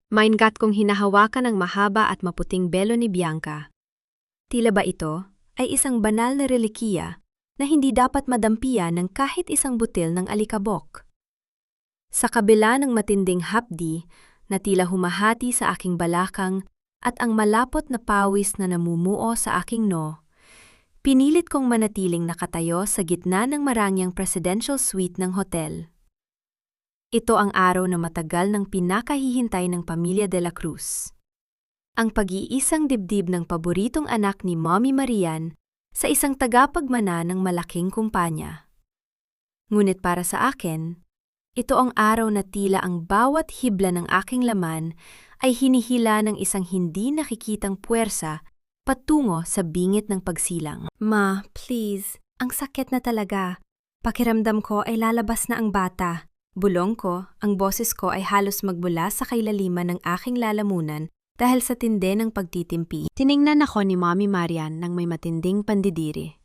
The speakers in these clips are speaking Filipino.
Mindgat kong hinahawakan ang mahaba at maputing belo ni Bianca. Tila ba ito ay isang banal na relikiya na hindi dapat madampian ng kahit isang butil ng alikabok. Sa kabila ng matinding hapdi na tila humahati sa aking balakang at ang malapot na pawis na namumuo sa aking noo, pinilit kong manatiling nakatayo sa gitna ng marangyang presidential suite ng hotel. Ito ang araw na matagal ng pinakahihintay ng pamilya de la Cruz. Ang pag-iisang dibdib ng paboritong anak ni Mommy Marian sa isang tagapagmana ng malaking kumpanya. Ngunit para sa akin, ito ang araw na tila ang bawat hibla ng aking laman ay hinihila ng isang hindi nakikitang puwersa patungo sa bingit ng pagsilang. Ma, please, ang sakit na talaga. Pakiramdam ko ay lalabas na ang bata. Bulong ko, ang boses ko ay halos magbula sa kailaliman ng aking lalamunan dahil sa tindi ng pagtitimpi. Tiningnan ako ni Mommy Marian nang may matinding pandidiri.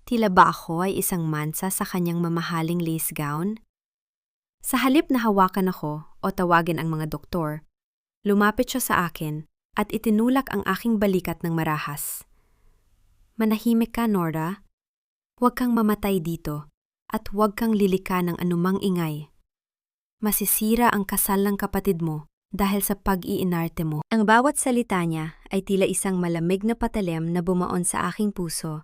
Tila ba ako ay isang mansa sa kanyang mamahaling lace gown? Sa halip na hawakan ako o tawagin ang mga doktor, lumapit siya sa akin at itinulak ang aking balikat ng marahas. Manahimik ka, Nora. Huwag kang mamatay dito at huwag kang lilika ng anumang ingay. Masisira ang kasal ng kapatid mo dahil sa pag-iinarte mo. Ang bawat salita niya ay tila isang malamig na patalim na bumaon sa aking puso.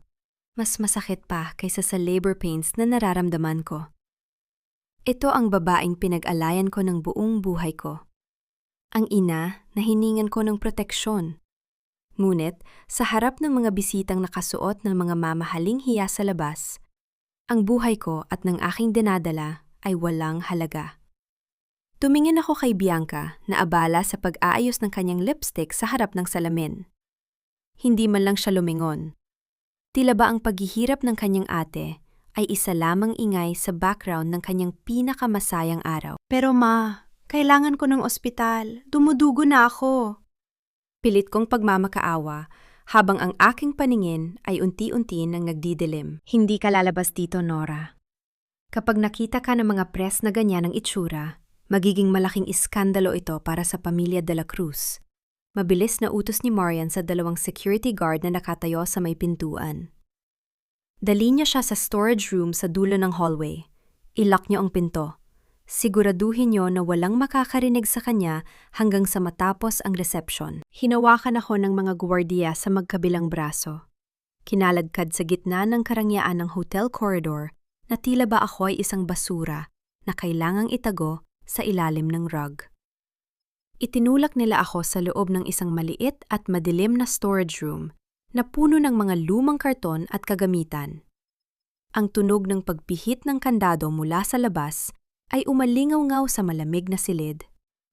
Mas masakit pa kaysa sa labor pains na nararamdaman ko. Ito ang babaeng pinag-alayan ko ng buong buhay ko. Ang ina na hiningan ko ng proteksyon. Ngunit, sa harap ng mga bisitang nakasuot ng mga mamahaling hiya sa labas, ang buhay ko at ng aking dinadala ay walang halaga. Tumingin ako kay Bianca na abala sa pag-aayos ng kanyang lipstick sa harap ng salamin. Hindi man lang siya lumingon. Tila ba ang paghihirap ng kanyang ate ay isa lamang ingay sa background ng kanyang pinakamasayang araw. Pero ma, kailangan ko ng ospital. Dumudugo na ako. Pilit kong pagmamakaawa habang ang aking paningin ay unti-unti nang nagdidilim. Hindi ka lalabas dito, Nora. Kapag nakita ka ng mga press na ganyan ang itsura, magiging malaking iskandalo ito para sa pamilya de la Cruz. Mabilis na utos ni Marian sa 2 security guard na nakatayo sa may pintuan. Dali niya siya sa storage room sa dulo ng hallway. Ilock niyo ang pinto. Siguraduhin niyo na walang makakarinig sa kanya hanggang sa matapos ang reception. Hinawakan ako ng mga gwardiya sa magkabilang braso. Kinalagkad sa gitna ng karangyaan ng hotel corridor na tila ba ako ay isang basura na kailangang itago sa ilalim ng rug. Itinulak nila ako sa loob ng isang maliit at madilim na storage room na puno ng mga lumang karton at kagamitan. Ang tunog ng pagpihit ng kandado mula sa labas ay umalingaw-ngaw sa malamig na silid,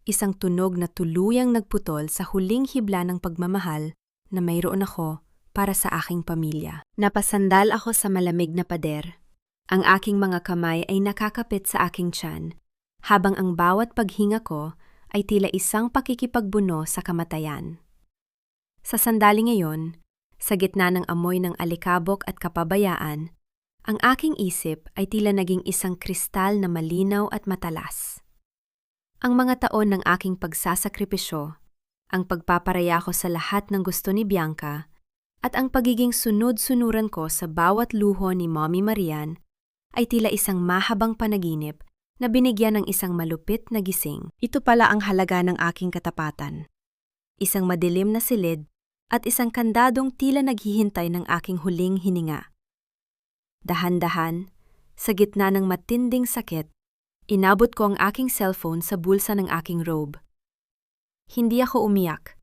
isang tunog na tuluyang nagputol sa huling hibla ng pagmamahal na mayroon ako para sa aking pamilya. Napasandal ako sa malamig na pader. Ang aking mga kamay ay nakakapit sa aking tiyan, habang ang bawat paghinga ko ay tila isang pakikipagbuno sa kamatayan. Sa sandali ngayon, sa gitna ng amoy ng alikabok at kapabayaan, ang aking isip ay tila naging isang kristal na malinaw at matalas. Ang mga taon ng aking pagsasakripisyo, ang pagpaparaya ko sa lahat ng gusto ni Bianca, at ang pagiging sunod-sunuran ko sa bawat luho ni Mommy Marian ay tila isang mahabang panaginip na binigyan ng isang malupit na gising. Ito pala ang halaga ng aking katapatan. Isang madilim na silid at isang kandadong tila naghihintay ng aking huling hininga. Dahan-dahan, sa gitna ng matinding sakit, inabot ko ang aking cellphone sa bulsa ng aking robe. Hindi ako umiyak.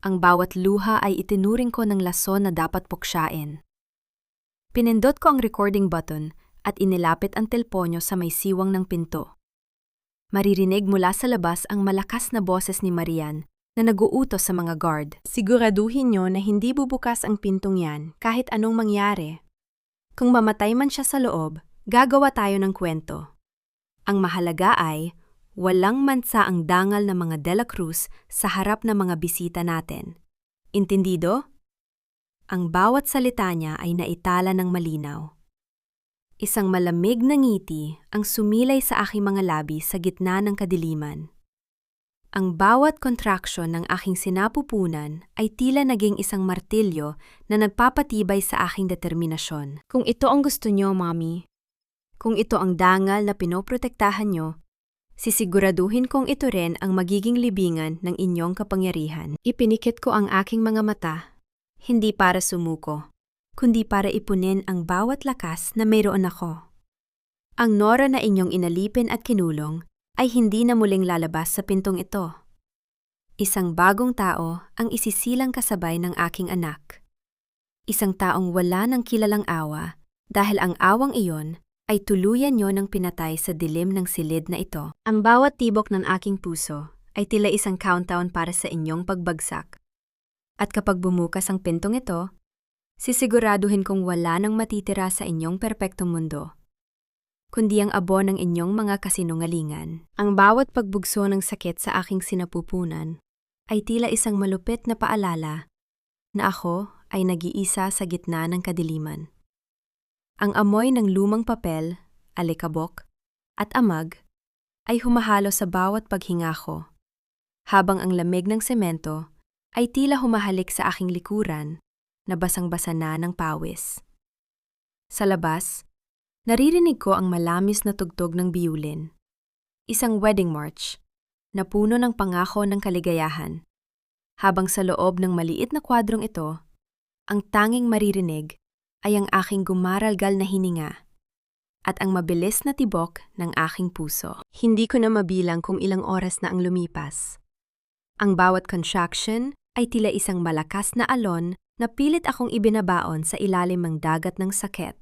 Ang bawat luha ay itinuring ko ng lason na dapat puksyain. Pinindot ko ang recording button at inilapit ang telponyo sa may siwang ng pinto. Maririnig mula sa labas ang malakas na boses ni Marian na nag-uutos sa mga guard. Siguraduhin niyo na hindi bubukas ang pintong yan kahit anong mangyari. Kung mamatay man siya sa loob, gagawa tayo ng kwento. Ang mahalaga ay walang mansa ang dangal ng mga de la Cruz sa harap ng mga bisita natin. Intindido? Ang bawat salita niya ay naitala ng malinaw. Isang malamig na ngiti ang sumilay sa aking mga labi sa gitna ng kadiliman. Ang bawat kontraksyon ng aking sinapupunan ay tila naging isang martilyo na nagpapatibay sa aking determinasyon. Kung ito ang gusto nyo, Mommy, kung ito ang dangal na pinoprotektahan nyo, sisiguraduhin kong ito rin ang magiging libingan ng inyong kapangyarihan. Ipinikit ko ang aking mga mata, hindi para sumuko, kundi para ipunin ang bawat lakas na mayroon ako. Ang Nora na inyong inalipin at kinulong ay hindi na muling lalabas sa pintong ito. Isang bagong tao ang isisilang kasabay ng aking anak. Isang taong wala ng kilalang awa dahil ang awang iyon ay tuluyan nyo ng pinatay sa dilim ng silid na ito. Ang bawat tibok ng aking puso ay tila isang countdown para sa inyong pagbagsak. At kapag bumukas ang pintong ito, sisiguraduhin kong wala nang matitira sa inyong perpektong mundo, kundi ang abo ng inyong mga kasinungalingan. Ang bawat pagbugso ng sakit sa aking sinapupunan ay tila isang malupit na paalala na ako ay nag-iisa sa gitna ng kadiliman. Ang amoy ng lumang papel, alikabok, at amag ay humahalo sa bawat paghinga ko, habang ang lamig ng semento ay tila humahalik sa aking likuran na basang-basa na ng pawis. Sa labas, naririnig ko ang malamis na tugtog ng biyulin, isang wedding march na puno ng pangako ng kaligayahan, habang sa loob ng maliit na kwadrong ito, ang tanging maririnig ay ang aking gumaralgal na hininga at ang mabilis na tibok ng aking puso. Hindi ko na mabilang kung ilang oras na ang lumipas. Ang bawat contraction ay tila isang malakas na alon na pilit akong ibinabaon sa ilalim ng dagat ng sakit.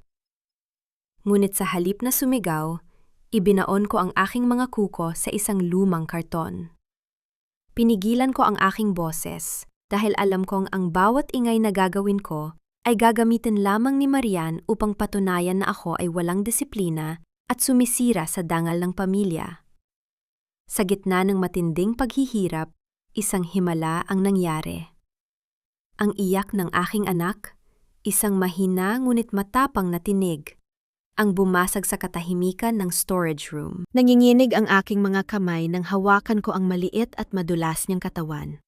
Ngunit sa halip na sumigaw, ibinaon ko ang aking mga kuko sa isang lumang karton. Pinigilan ko ang aking boses dahil alam kong ang bawat ingay na gagawin ko ay gagamitin lamang ni Marian upang patunayan na ako ay walang disiplina at sumisira sa dangal ng pamilya. Sa gitna ng matinding paghihirap, isang himala ang nangyari. Ang iyak ng aking anak, isang mahina ngunit matapang na tinig, ang bumasag sa katahimikan ng storage room. Nanginginig ang aking mga kamay nang hawakan ko ang maliit at madulas niyang katawan.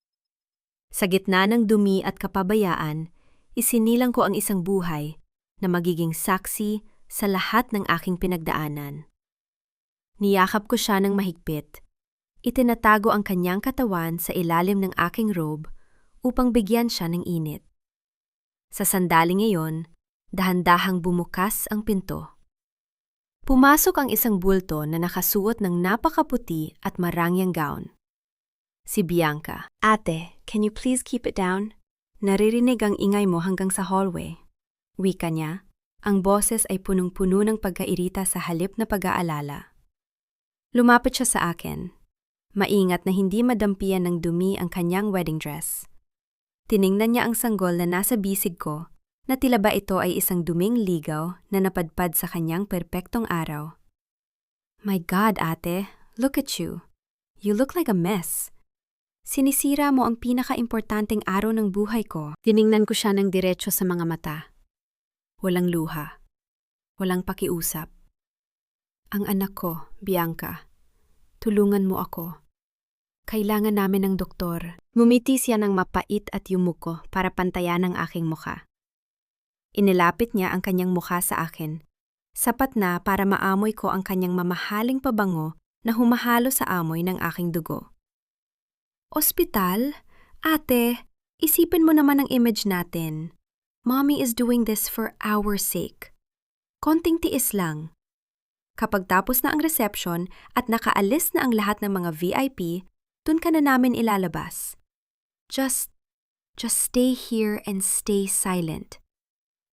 Sa gitna ng dumi at kapabayaan, isinilang ko ang isang buhay na magiging saksi sa lahat ng aking pinagdaanan. Niyakap ko siya ng mahigpit. Itinatago ang kanyang katawan sa ilalim ng aking robe upang bigyan siya ng init. Sa sandaling iyon, dahan-dahang bumukas ang pinto. Pumasok ang isang bulto na nakasuot ng napakaputi at marangyang gown. Si Bianca. Ate, can you please keep it down? Naririnig ang ingay mo hanggang sa hallway. Wika niya, ang boses ay punong-puno ng pagkairita sa halip na pag-aalala. Lumapit siya sa akin. Maingat na hindi madampian ng dumi ang kanyang wedding dress. Tiningnan niya ang sanggol na nasa bisig ko, na tila ba ito ay isang duming ligaw na napadpad sa kanyang perpektong araw. My God, ate, look at you. You look like a mess. Sinisira mo ang pinaka-importanting araw ng buhay ko. Tiningnan ko siya ng diretso sa mga mata. Walang luha. Walang pakiusap. Ang anak ko, Bianca. Tulungan mo ako. Kailangan namin ng doktor. Ngumiti siya ng mapait at yumuko para pantayan ang aking mukha. Inilapit niya ang kanyang mukha sa akin. Sapat na para maamoy ko ang kanyang mamahaling pabango na humahalo sa amoy ng aking dugo. Ospital? Ate, isipin mo naman ang image natin. Mommy is doing this for our sake. Konting tiis lang. Kapag tapos na ang reception at nakaalis na ang lahat ng mga VIP, dun ka na namin ilalabas. Just stay here and stay silent.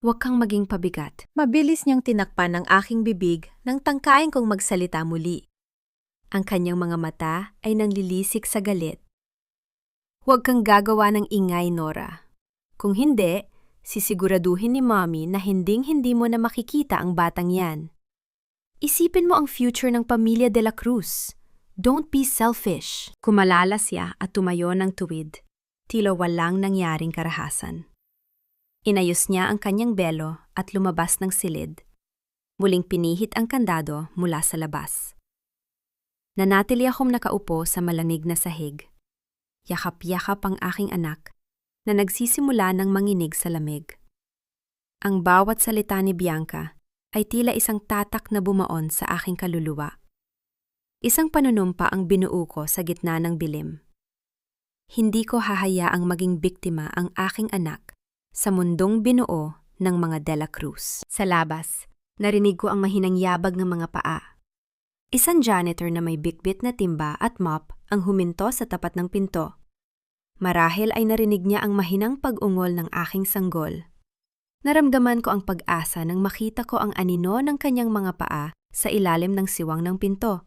Huwag kang maging pabigat. Mabilis niyang tinakpan ang aking bibig nang tangkain kong magsalita muli. Ang kanyang mga mata ay nanlilisik sa galit. Huwag kang gagawa ng ingay, Nora. Kung hindi, sisiguraduhin ni Mommy na hinding-hindi mo na makikita ang batang yan. Isipin mo ang future ng pamilya de la Cruz. Don't be selfish. Kumalala siya at tumayo ng tuwid. Tila walang nangyaring karahasan. Inayos niya ang kanyang belo at lumabas ng silid. Muling pinihit ang kandado mula sa labas. Nanatili akong nakaupo sa malamig na sahig. yakap-yakap ang aking anak, na nagsisimula ng manginig sa lamig. Ang bawat salita ni Bianca ay tila isang tatak na bumaon sa aking kaluluwa. Isang panunumpa ang binuo ko sa gitna ng bilim. Hindi ko hahayaang maging biktima ang aking anak sa mundong binuo ng mga De La Cruz. Sa labas, narinig ko ang mahinang yabag ng mga paa. Isang janitor na may bitbit na timba at mop ang huminto sa tapat ng pinto. Marahil ay narinig niya ang mahinang pag-ungol ng aking sanggol. Naramdaman ko ang pag-asa nang makita ko ang anino ng kanyang mga paa sa ilalim ng siwang ng pinto.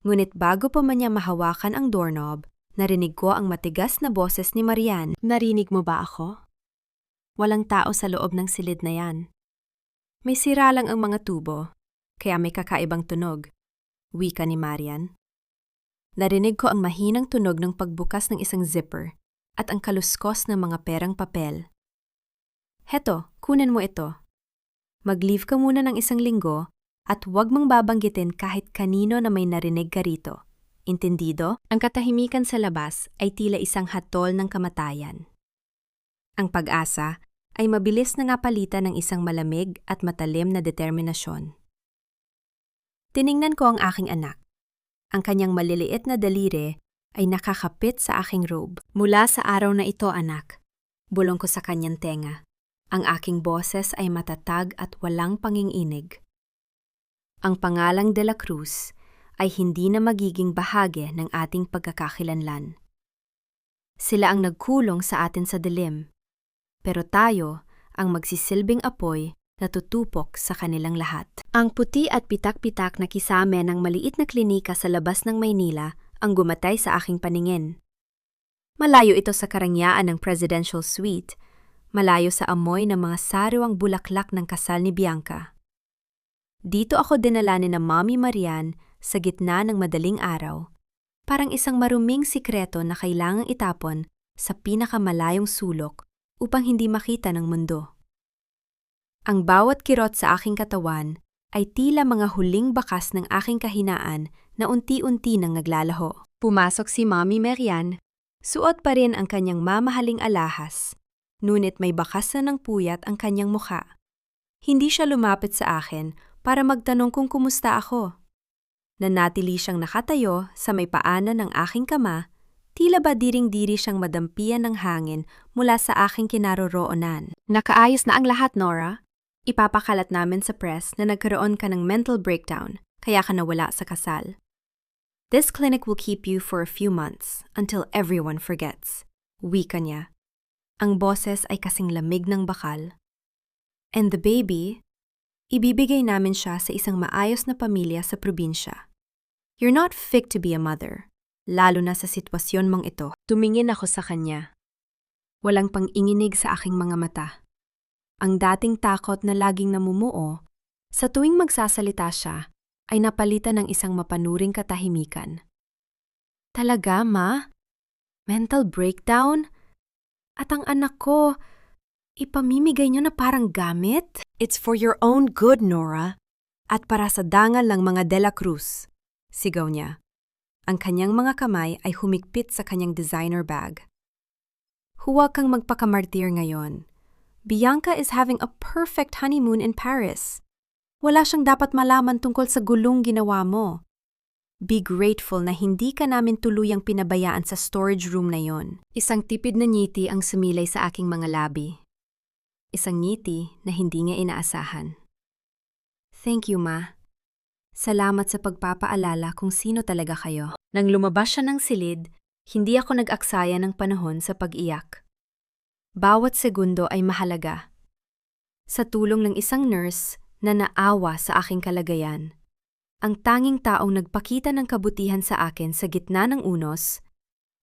Ngunit bago pa man niya mahawakan ang doorknob, narinig ko ang matigas na boses ni Marian. Narinig mo ba ako? Walang tao sa loob ng silid na yan. May sira lang ang mga tubo, kaya may kakaibang tunog. Wika ni Marian. Narinig ko ang mahinang tunog ng pagbukas ng isang zipper at ang kaluskos ng mga perang papel. Heto, kunin mo ito. Mag-leave ka muna ng isang linggo at huwag mong babanggitin kahit kanino na may narinig ka rito. Intindido? Ang katahimikan sa labas ay tila isang hatol ng kamatayan. Ang pag-asa ay mabilis na ngapalitan ng isang malamig at matalim na determinasyon. Tiningnan ko ang aking anak. Ang kanyang maliliit na daliri ay nakakapit sa aking robe. Mula sa araw na ito, anak, bulong ko sa kanyang tenga. Ang aking boses ay matatag at walang panginginig. Ang pangalang De La Cruz ay hindi na magiging bahagi ng ating pagkakakilanlan. Sila ang nagkulong sa atin sa dilim, pero tayo ang magsisilbing apoy na tutupok sa kanilang lahat. Ang puti at pitak-pitak na kisame ng maliit na klinika sa labas ng Maynila ang gumatay sa aking paningin. Malayo ito sa karangyaan ng presidential suite, malayo sa amoy ng mga sariwang bulaklak ng kasal ni Bianca. Dito ako dinala ni na Mommy Marian sa gitna ng madaling araw, parang isang maruming sikreto na kailangang itapon sa pinakamalayong sulok upang hindi makita ng mundo. Ang bawat kirot sa aking katawan ay tila mga huling bakas ng aking kahinaan na unti-unti nang naglalaho. Pumasok si Mommy Marian, suot pa rin ang kanyang mamahaling alahas, ngunit may bakas na ng puyat ang kanyang mukha. Hindi siya lumapit sa akin para magtanong kung kumusta ako. Nanatili siyang nakatayo sa may paanan ng aking kama, tila ba diring-diri siyang madampian ng hangin mula sa aking kinaroroonan. Nakaayos na ang lahat, Nora. Ipapakalat namin sa press na nagkaroon ka ng mental breakdown, kaya ka nawala sa kasal. This clinic will keep you for a few months until everyone forgets. Wika niya. Ang boses ay kasing lamig ng bakal. And the baby, ibibigay namin siya sa isang maayos na pamilya sa probinsya. You're not fit to be a mother, lalo na sa sitwasyon mong ito. Tumingin ako sa kanya. Walang pang-inginig sa aking mga mata. Ang dating takot na laging namumuo, sa tuwing magsasalita siya, ay napalitan ng isang mapanuring katahimikan. Talaga, Ma? Mental breakdown? At ang anak ko, ipamimigay niyo na parang gamit? It's for your own good, Nora. At para sa dangal ng mga De La Cruz, sigaw niya. Ang kanyang mga kamay ay humigpit sa kanyang designer bag. Huwag kang magpakamartir ngayon. Bianca is having a perfect honeymoon in Paris. Wala siyang dapat malaman tungkol sa gulong ginawa mo. Be grateful na hindi ka namin tuluyang pinabayaan sa storage room na yon. Isang tipid na ngiti ang sumilay sa aking mga labi. Isang ngiti na hindi niya inaasahan. Thank you, Ma. Salamat sa pagpapaalala kung sino talaga kayo. Nang lumabas siya ng silid, hindi ako nag-aksaya ng panahon sa pag-iyak. Bawat segundo ay mahalaga. Sa tulong ng isang nurse na naawa sa aking kalagayan, ang tanging taong nagpakita ng kabutihan sa akin sa gitna ng unos,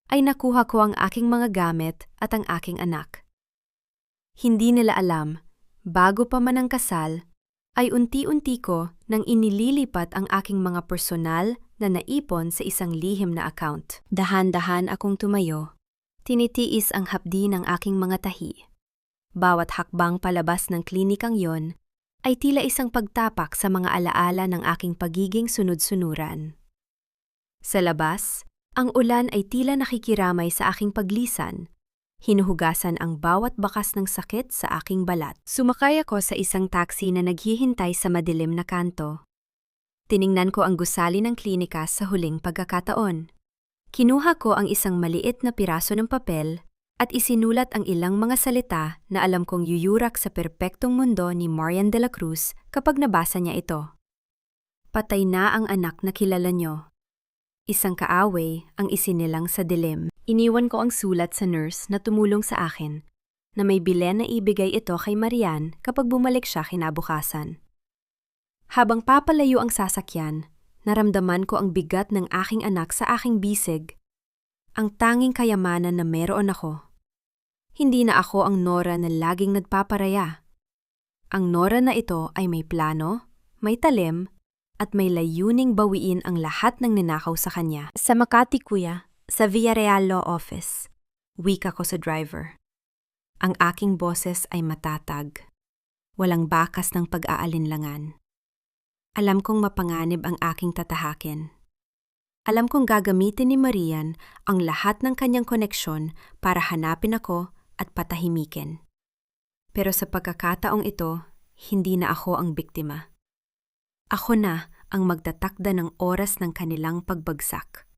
ay nakuha ko ang aking mga gamit at ang aking anak. Hindi nila alam, bago pa man ang kasal, ay unti-unti ko nang inililipat ang aking mga personal na naipon sa isang lihim na account. Dahan-dahan akong tumayo. Tinitiis ang hapdi ng aking mga tahi. Bawat hakbang palabas ng klinikang yon ay tila isang pagtapak sa mga alaala ng aking pagiging sunod-sunuran. Sa labas, Ang ulan ay tila nakikiramay sa aking paglisan. Hinuhugasan ang bawat bakas ng sakit sa aking balat. Sumakay ako sa isang taxi na naghihintay sa madilim na kanto. Tiningnan ko ang gusali ng klinika sa huling pagkakataon. Kinuha ko ang isang maliit na piraso ng papel at isinulat ang ilang mga salita na alam kong yuyurak sa perpektong mundo ni Marian de la Cruz kapag nabasa niya ito. Patay na ang anak na kilala niyo. Isang kaaway ang isinilang sa dilim. Iniwan ko ang sulat sa nurse na tumulong sa akin na may bilen na ibigay ito kay Marian kapag bumalik siya kinabukasan. Habang papalayo ang sasakyan, naramdaman ko ang bigat ng aking anak sa aking bisig. Ang tanging kayamanan na meron ako. Hindi na ako ang Nora na laging nagpaparaya. Ang Nora na ito ay may plano, may talim, at may layuning bawiin ang lahat ng ninakaw sa kanya. Sa Makati, kuya, sa Villarreal Law Office, weak ako sa driver. Ang aking boses ay matatag. Walang bakas ng pag-aalinlangan. Alam kong mapanganib ang aking tatahakin. Alam kong gagamitin ni Marian ang lahat ng kanyang koneksyon para hanapin ako at patahimikin. Pero sa pagkakataong ito, hindi na ako ang biktima. Ako na ang magtatakda ng oras ng kanilang pagbagsak.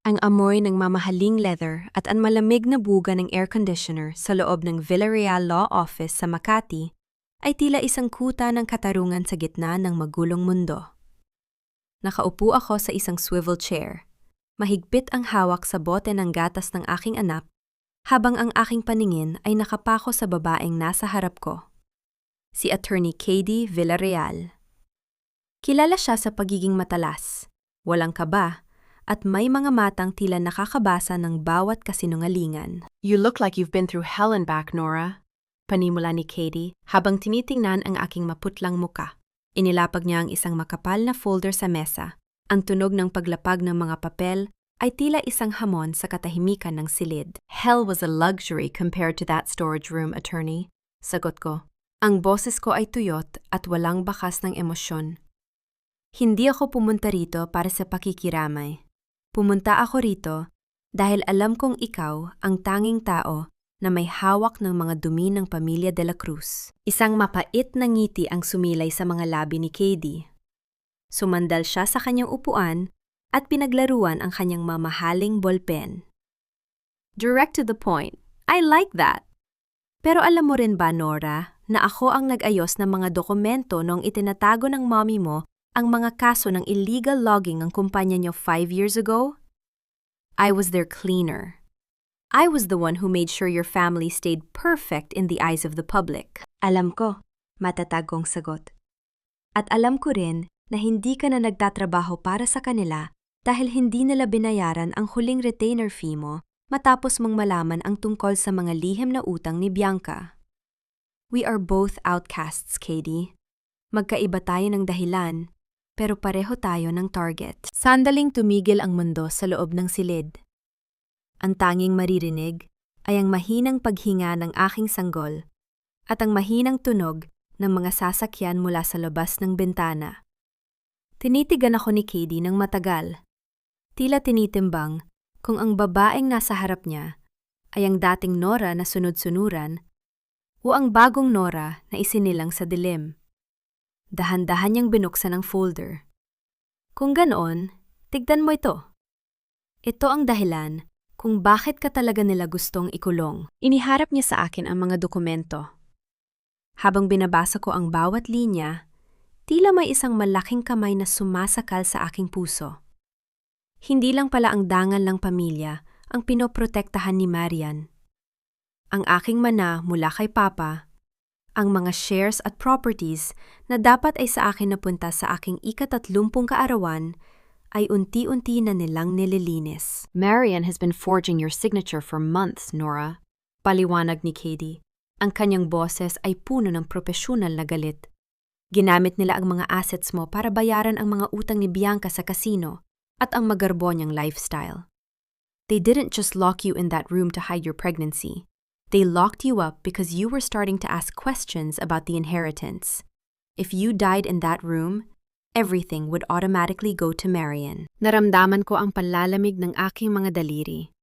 Ang amoy ng mamahaling leather at ang malamig na buga ng air conditioner sa loob ng Villarreal Law Office sa Makati ay tila isang kuta ng katarungan sa gitna ng magulong mundo. Nakaupo ako sa isang swivel chair. Mahigpit ang hawak sa bote ng gatas ng aking anak habang ang aking paningin ay nakapako sa babaeng nasa harap ko. Si Attorney Katie Villarreal. Kilala siya sa pagiging matalas, walang kaba, at may mga matang tila nakakabasa ng bawat kasinungalingan. You look like you've been through hell and back, Nora. Panimula ni Katie habang tinitingnan ang aking maputlang muka. Inilapag niya ang isang makapal na folder sa mesa. Ang tunog ng paglapag ng mga papel ay tila isang hamon sa katahimikan ng silid. Hell was a luxury compared to that storage room, attorney. Sagot ko. Ang boses ko ay tuyot at walang bakas ng emosyon. Hindi ako pumunta rito para sa pakikiramay. Pumunta ako rito dahil alam kong ikaw ang tanging tao na may hawak ng mga dumi ng pamilya de la Cruz. Isang mapait na ngiti ang sumilay sa mga labi ni Katie. Sumandal siya sa kanyang upuan at pinaglaruan ang kanyang mamahaling ballpen. Direct to the point. I like that. Pero alam mo rin ba, Nora, na ako ang nag-ayos ng mga dokumento noong itinatago ng mommy mo ang mga kaso ng illegal logging ng kumpanya niyo 5 years ago? I was their cleaner. I was the one who made sure your family stayed perfect in the eyes of the public. Alam ko, matatag kong sagot. At alam ko rin na hindi ka na nagtatrabaho para sa kanila dahil hindi nila binayaran ang huling retainer fee mo matapos mong malaman ang tungkol sa mga lihim na utang ni Bianca. We are both outcasts, Katie. Magkaiba tayo ng dahilan, pero pareho tayo ng target. Sandaling tumigil ang mundo sa loob ng silid. Ang tanging maririnig ay ang mahinang paghinga ng aking sanggol at ang mahinang tunog ng mga sasakyan mula sa labas ng bintana. Tinitigan ako ni Katie ng matagal. Tila tinitimbang kung ang babaeng nasa harap niya ay ang dating Nora na sunod-sunuran o ang bagong Nora na isinilang sa dilim. Dahan-dahan niyang binuksan ang folder. Kung ganoon, tignan mo ito. Ito ang dahilan kung bakit ka talaga nila gustong ikulong. Iniharap niya sa akin ang mga dokumento. Habang binabasa ko ang bawat linya, tila may isang malaking kamay na sumasakal sa aking puso. Hindi lang pala ang dangal ng pamilya ang pinoprotektahan ni Marian. Ang aking mana mula kay Papa, ang mga shares at properties na dapat ay sa akin napunta sa aking ika-30 kaarawan ay unti-unti na nilang nililinis. Marian has been forging your signature for months, Nora. Paliwanag ni Katie. Ang kanyang boses ay puno ng propesyonal na galit. Ginamit nila ang mga assets mo para bayaran ang mga utang ni Bianca sa casino at ang magarbo niyang lifestyle. They didn't just lock you in that room to hide your pregnancy. They locked you up because you were starting to ask questions about the inheritance. If you died in that room, everything would automatically go to Marian. Naramdaman ko ang panlalamig ng aking mga daliri.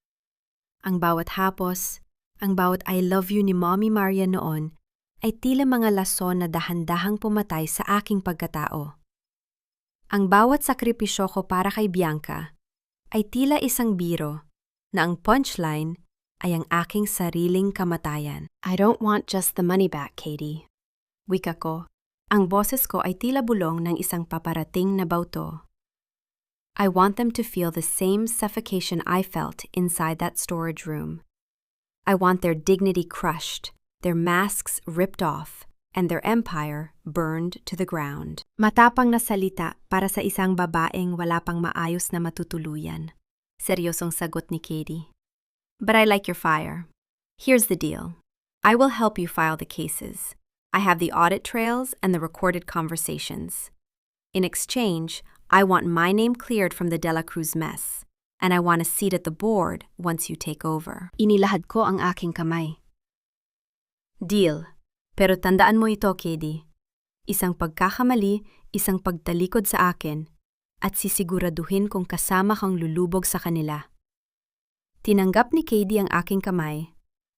Ang bawat hapos, ang bawat I love you ni Mommy Marian noon ay tila mga lason na dahan-dahang pumatay sa aking pagkatao. Ang bawat sakripisyo ko para kay Bianca ay tila isang biro na ang punchline ay ang aking sariling kamatayan. I don't want just the money back, Katie. Wika ko. Ang boses ko ay tila bulong ng isang paparating na bauto. I want them to feel the same suffocation I felt inside that storage room. I want their dignity crushed, their masks ripped off, and their empire burned to the ground. Matapang na salita para sa isang babaeng wala pang maayos na matutuluyan. Seryosong sagot ni Katie. But I like your fire. Here's the deal. I will help you file the cases. I have the audit trails and the recorded conversations. In exchange, I want my name cleared from the Dela Cruz mess, and I want a seat at the board once you take over. Inilahad ko ang aking kamay. Deal. Pero tandaan mo ito, Katie. Isang pagkakamali, isang pagtalikod sa akin, at sisiguraduhin kong kasama kang lulubog sa kanila. Tinanggap ni Katie ang aking kamay.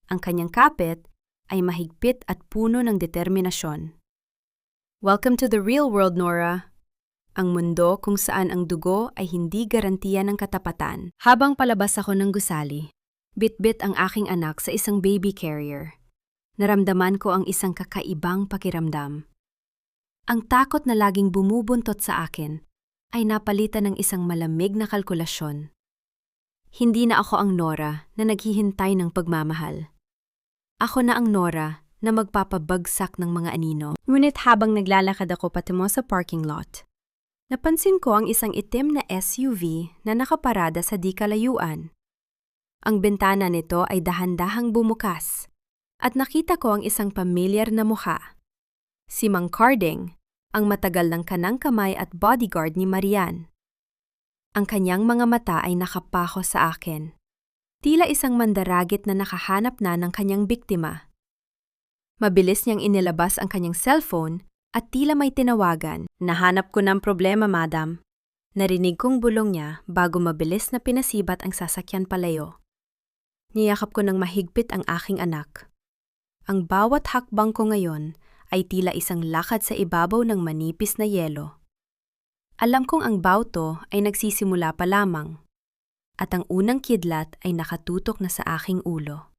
Ang kanyang kapit ay mahigpit at puno ng determinasyon. Welcome to the real world, Nora. Ang mundo kung saan ang dugo ay hindi garantiya ng katapatan. Habang palabas ako ng gusali, bit-bit ang aking anak sa isang baby carrier. Naramdaman ko ang isang kakaibang pakiramdam. Ang takot na laging bumubuntot sa akin ay napalitan ng isang malamig na kalkulasyon. Hindi na ako ang Nora na naghihintay ng pagmamahal. Ako na ang Nora na magpapabagsak ng mga anino. Ngunit habang naglalakad ako patungo sa parking lot, napansin ko ang isang itim na SUV na nakaparada sa di kalayuan. Ang bintana nito ay dahan-dahang bumukas at nakita ko ang isang pamilyar na mukha. Si Mang Carding, ang matagal ng kanang kamay at bodyguard ni Marian. Ang kanyang mga mata ay nakapako sa akin. Tila isang mandaragit na nakahanap na ng kanyang biktima. Mabilis niyang inilabas ang kanyang cellphone at tila may tinawagan. Nahanap ko ng problema, madam. Narinig kong bulong niya bago mabilis na pinasibat ang sasakyan palayo. Niyakap ko ng mahigpit ang aking anak. Ang bawat hakbang ko ngayon ay tila isang lakad sa ibabaw ng manipis na yelo. Alam kong ang bauto ay nagsisimula pa lamang. At ang unang kidlat ay nakatutok na sa aking ulo.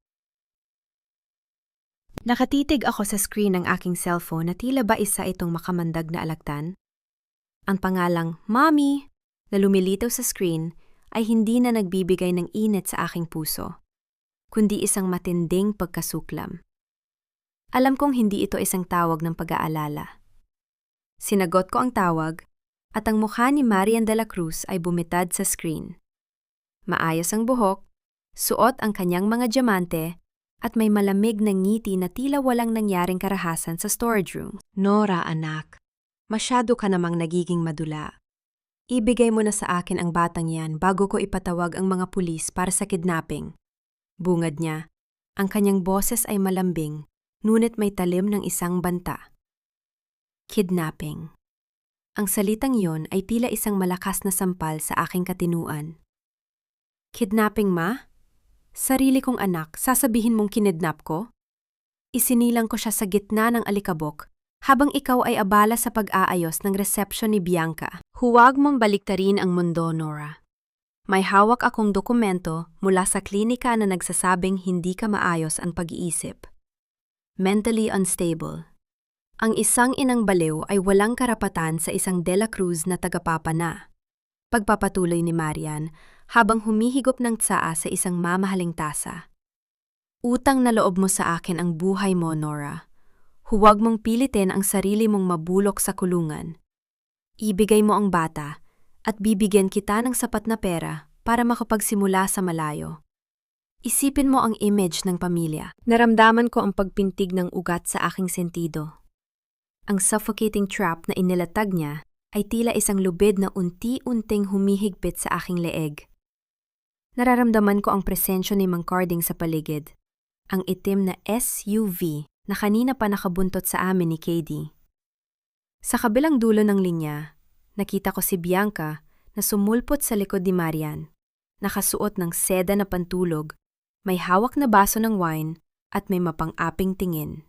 Nakatitig ako sa screen ng aking cellphone na tila ba isa itong makamandag na alagtan. Ang pangalang Mommy na lumilitaw sa screen ay hindi na nagbibigay ng init sa aking puso, kundi isang matinding pagkasuklam. Alam kong hindi ito isang tawag ng pag-aalala. Sinagot ko ang tawag at ang mukha ni Marian de la Cruz ay bumitad sa screen. Maayos ang buhok, suot ang kanyang mga diamante, at may malamig na ngiti na tila walang nangyaring karahasan sa storage room. Nora, anak, masyado ka namang nagiging madula. Ibigay mo na sa akin ang batang yan bago ko ipatawag ang mga pulis para sa kidnapping. Bungad niya. Ang kanyang boses ay malambing, ngunit may talim ng isang banta. Kidnapping. Ang salitang yon ay tila isang malakas na sampal sa aking katinuan. Kidnapping, ma? Sarili kong anak, sasabihin mong kinidnap ko? Isinilang ko siya sa gitna ng alikabok habang ikaw ay abala sa pag-aayos ng resepsyon ni Bianca. Huwag mong baliktarin ang mundo, Nora. May hawak akong dokumento mula sa klinika na nagsasabing hindi ka maayos ang pag-iisip. Mentally unstable. Ang isang inang baliw ay walang karapatan sa isang De La Cruz na tagapapana. Pagpapatuloy ni Marian habang humihigop ng tsaa sa isang mamahaling tasa. Utang na loob mo sa akin ang buhay mo, Nora. Huwag mong pilitin ang sarili mong mabulok sa kulungan. Ibigay mo ang bata at bibigyan kita ng sapat na pera para makapagsimula sa malayo. Isipin mo ang image ng pamilya. Naramdaman ko ang pagpintig ng ugat sa aking sentido. Ang suffocating trap na inilatag niya ay tila isang lubid na unti-unting humihigpit sa aking leeg. Nararamdaman ko ang presensya ni Mang Carding sa paligid, ang itim na SUV na kanina pa nakabuntot sa amin ni Katie. Sa kabilang dulo ng linya, Nakita ko si Bianca na sumulpot sa likod ni Marian. Nakasuot ng seda na pantulog, may hawak na baso ng wine at may mapang-aping tingin.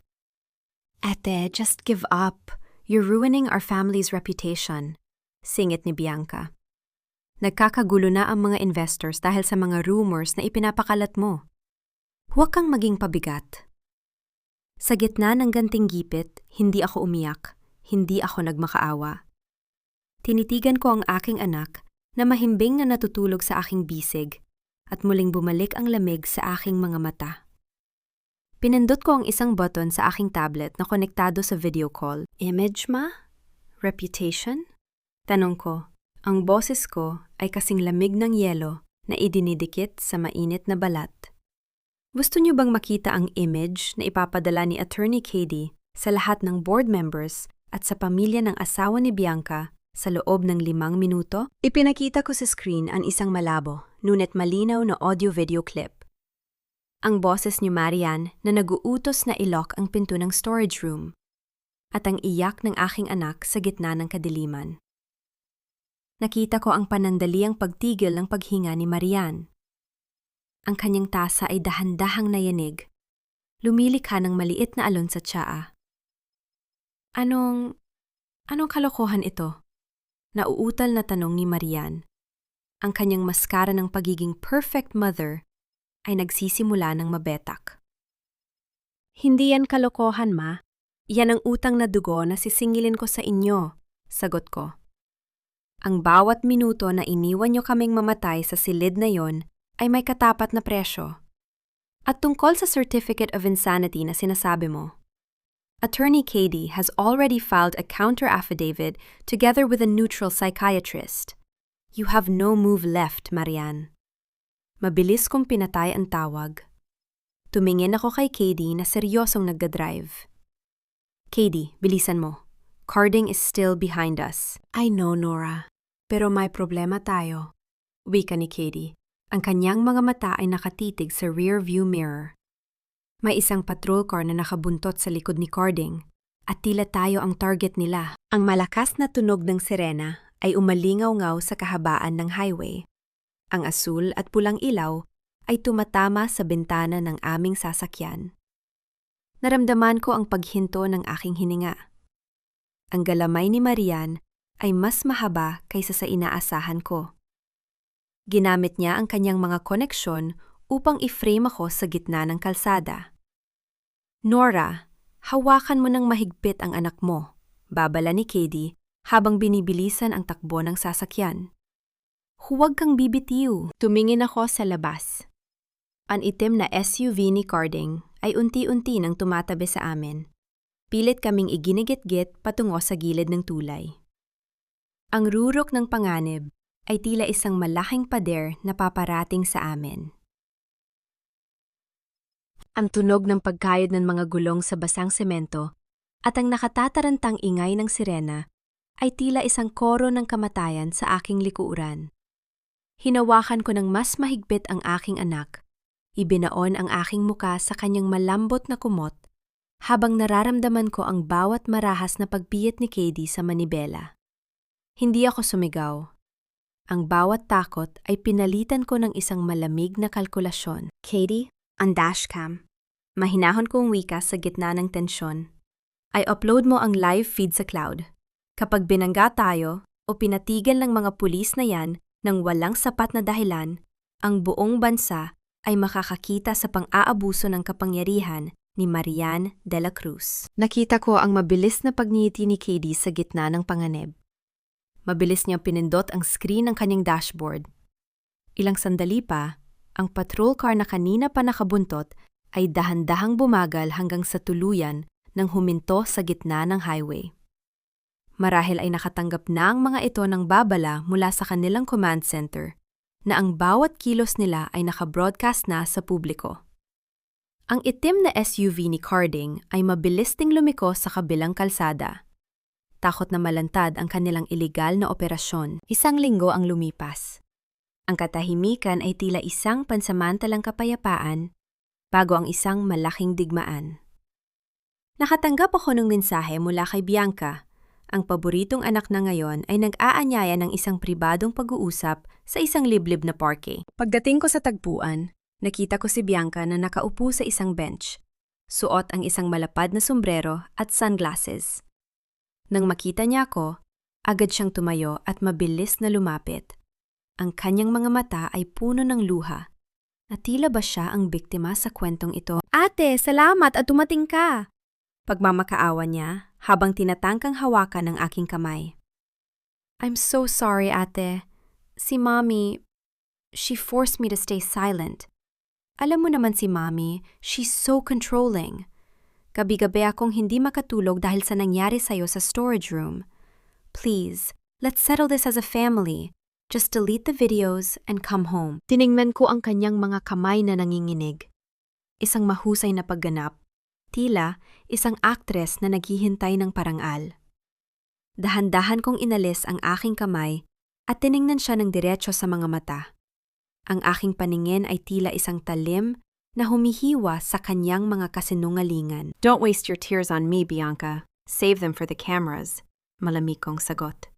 Ate, just give up. You're ruining our family's reputation, singit ni Bianca. Nagkakagulo na ang mga investors dahil sa mga rumors na ipinapakalat mo. Huwag kang maging pabigat. Sa gitna ng ganting gipit, hindi ako umiyak, hindi ako nagmakaawa. Tinitigan ko ang aking anak na mahimbing na natutulog sa aking bisig at muling bumalik ang lamig sa aking mga mata. Pinindot ko ang isang button sa aking tablet na konektado sa video call. Image ma? Reputation? Tanong ko. Ang boses ko ay kasing lamig ng yelo na idinidikit sa mainit na balat. Gusto niyo bang makita ang image na ipapadala ni Attorney Katie sa lahat ng board members at sa pamilya ng asawa ni Bianca sa loob ng 5 minuto? Ipinakita ko sa screen ang isang malabo, ngunit malinaw na audio-video clip. Ang boses ni Marian na naguutos na i-lock ang pinto ng storage room at ang iyak ng aking anak sa gitna ng kadiliman. Nakita ko ang panandaliang pagtigil ng paghinga ni Marian. Ang kanyang tasa ay dahan-dahang nayanig. Lumilikha ng maliit na alon sa tsaa. Anong kalokohan ito? Nauutal na tanong ni Marian. Ang kanyang maskara ng pagiging perfect mother ay nagsisimula ng mabetak. Hindi yan kalokohan, ma. Yan ang utang na dugo na sisingilin ko sa inyo, sagot ko. Ang bawat minuto na iniwan niyo kaming mamatay sa silid na yon ay may katapat na presyo. At tungkol sa Certificate of Insanity na sinasabi mo, Attorney Katie has already filed a counter-affidavit together with a neutral psychiatrist. You have no move left, Marian. Mabilis kong pinatay ang tawag. Tumingin ako kay Katie na seryosong nagdadrive. Katie, bilisan mo. Carding is still behind us. I know, Nora. Pero may problema tayo. Wika ni Katie. Ang kanyang mga mata ay nakatitig sa rear view mirror. May isang patrol car na nakabuntot sa likod ni Carding at tila tayo ang target nila. Ang malakas na tunog ng sirena ay umalingaw-ngaw sa kahabaan ng highway. Ang asul at pulang ilaw ay tumatama sa bintana ng aming sasakyan. Naramdaman ko ang paghinto ng aking hininga. Ang galamay ni Marian ay mas mahaba kaysa sa inaasahan ko. Ginamit niya ang kanyang mga koneksyon upang i-frame ako sa gitna ng kalsada. Nora, hawakan mo ng mahigpit ang anak mo, babala ni Katie habang binibilisan ang takbo ng sasakyan. Huwag kang bibitiw. Tumingin ako sa labas. Ang itim na SUV ni Carding ay unti-unti nang tumatabi sa amin. Pilit kaming iginigit-git patungo sa gilid ng tulay. Ang rurok ng panganib ay tila isang malaking pader na paparating sa amin. Ang tunog ng pagkayod ng mga gulong sa basang semento at ang nakatatarantang ingay ng sirena ay tila isang koro ng kamatayan sa aking likuran. Hinawakan ko ng mas mahigpit ang aking anak. Ibinaon ang aking muka sa kanyang malambot na kumot habang nararamdaman ko ang bawat marahas na pagpiyit ni Katie sa manibela. Hindi ako sumigaw. Ang bawat takot ay pinalitan ko ng isang malamig na kalkulasyon. Katie, ang dashcam. Mahinahon kong wika sa gitna ng tensyon. Ay upload mo ang live feed sa cloud. Kapag binangga tayo o pinatigan ng mga pulis na yan ng walang sapat na dahilan, ang buong bansa ay makakakita sa pang-aabuso ng kapangyarihan ni Marian de la Cruz. Nakita ko ang mabilis na pagngiti ni Katie sa gitna ng panganib. Mabilis niyang pinindot ang screen ng kanyang dashboard. Ilang sandali pa, ang patrol car na kanina pa nakabuntot ay dahan-dahang bumagal hanggang sa tuluyan nang huminto sa gitna ng highway. Marahil ay nakatanggap na ang mga ito ng babala mula sa kanilang command center na ang bawat kilos nila ay nakabroadcast na sa publiko. Ang itim na SUV ni Carding ay mabilis ding lumiko sa kabilang kalsada. Takot na malantad ang kanilang ilegal na operasyon. 1 linggo ang lumipas. Ang katahimikan ay tila isang pansamantalang kapayapaan bago ang isang malaking digmaan. Nakatanggap ako ng mensahe mula kay Bianca, ang paboritong anak na ngayon ay nag-aanyaya ng isang pribadong pag-uusap sa isang liblib na parke. Pagdating ko sa tagpuan, nakita ko si Bianca na nakaupo sa isang bench. Suot ang isang malapad na sombrero at sunglasses. Nang makita niya ako, agad siyang tumayo at mabilis na lumapit. Ang kanyang mga mata ay puno ng luha. At tila ba siya ang biktima sa kwentong ito? Ate, salamat at dumating ka! Pagmamakaawa niya habang tinatangkang hawakan ng aking kamay. I'm so sorry, ate. Si Mommy, she forced me to stay silent. Alam mo naman si Mommy, she's so controlling. Gabi-gabi akong hindi makatulog dahil sa nangyari sa'yo sa storage room. Please, let's settle this as a family. Just delete the videos and come home. Tiningnan ko ang kanyang mga kamay na nanginginig. Isang mahusay na pagganap. Tila, isang aktres na naghihintay ng parangal. Dahan-dahan kong inalis ang aking kamay at tiningnan siya ng diretso sa mga mata. Ang aking paningin ay tila isang talim na humihiwa sa kanyang mga kasinungalingan. Don't waste your tears on me, Bianca. Save them for the cameras. Malamig kong sagot.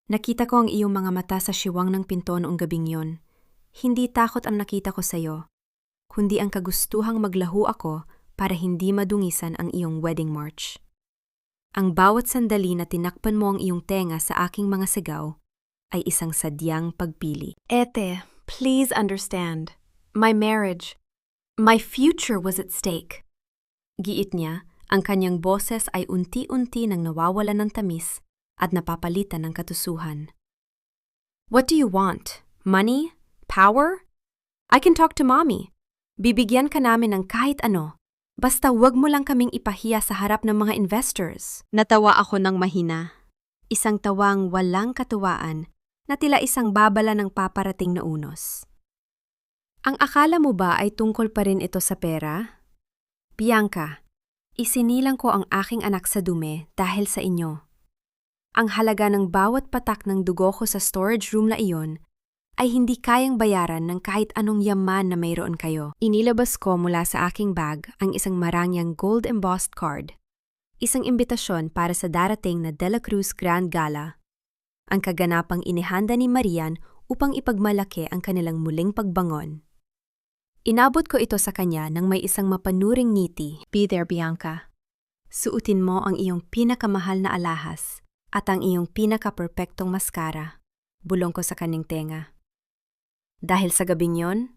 Nakita ko ang iyong mga mata sa siwang ng pinto noong gabing yon. Hindi takot ang nakita ko sa'yo, kundi ang kagustuhang maglaho ako para hindi madungisan ang iyong wedding march. Ang bawat sandali na tinakpan mo ang iyong tenga sa aking mga sigaw ay isang sadyang pagpili. Ete, please understand. My marriage, my future was at stake. Giit niya, ang kanyang boses ay unti-unti nang nawawalan ng tamis at napapalitan ng katusuhan. What do you want? Money? Power? I can talk to Mommy. Bibigyan ka namin ng kahit ano. Basta wag mo lang kaming ipahiya sa harap ng mga investors. Natawa ako ng mahina. Isang tawang walang katuwaan na tila isang babala ng paparating na unos. Ang akala mo ba ay tungkol pa rin ito sa pera? Bianca, isinilang ko ang aking anak sa dumi dahil sa inyo. Ang halaga ng bawat patak ng dugo ko sa storage room na iyon ay hindi kayang bayaran ng kahit anong yaman na mayroon kayo. Inilabas ko mula sa aking bag ang isang marangyang gold-embossed card. Isang imbitasyon para sa darating na De La Cruz Grand Gala. Ang kaganapang inihanda ni Marian upang ipagmalaki ang kanilang muling pagbangon. Inabot ko ito sa kanya nang may isang mapanuring ngiti. Be there, Bianca. Suutin mo ang iyong pinakamahal na alahas at ang iyong pinaka-perpektong maskara. Bulong ko sa kanyang tenga. Dahil sa gabing yon,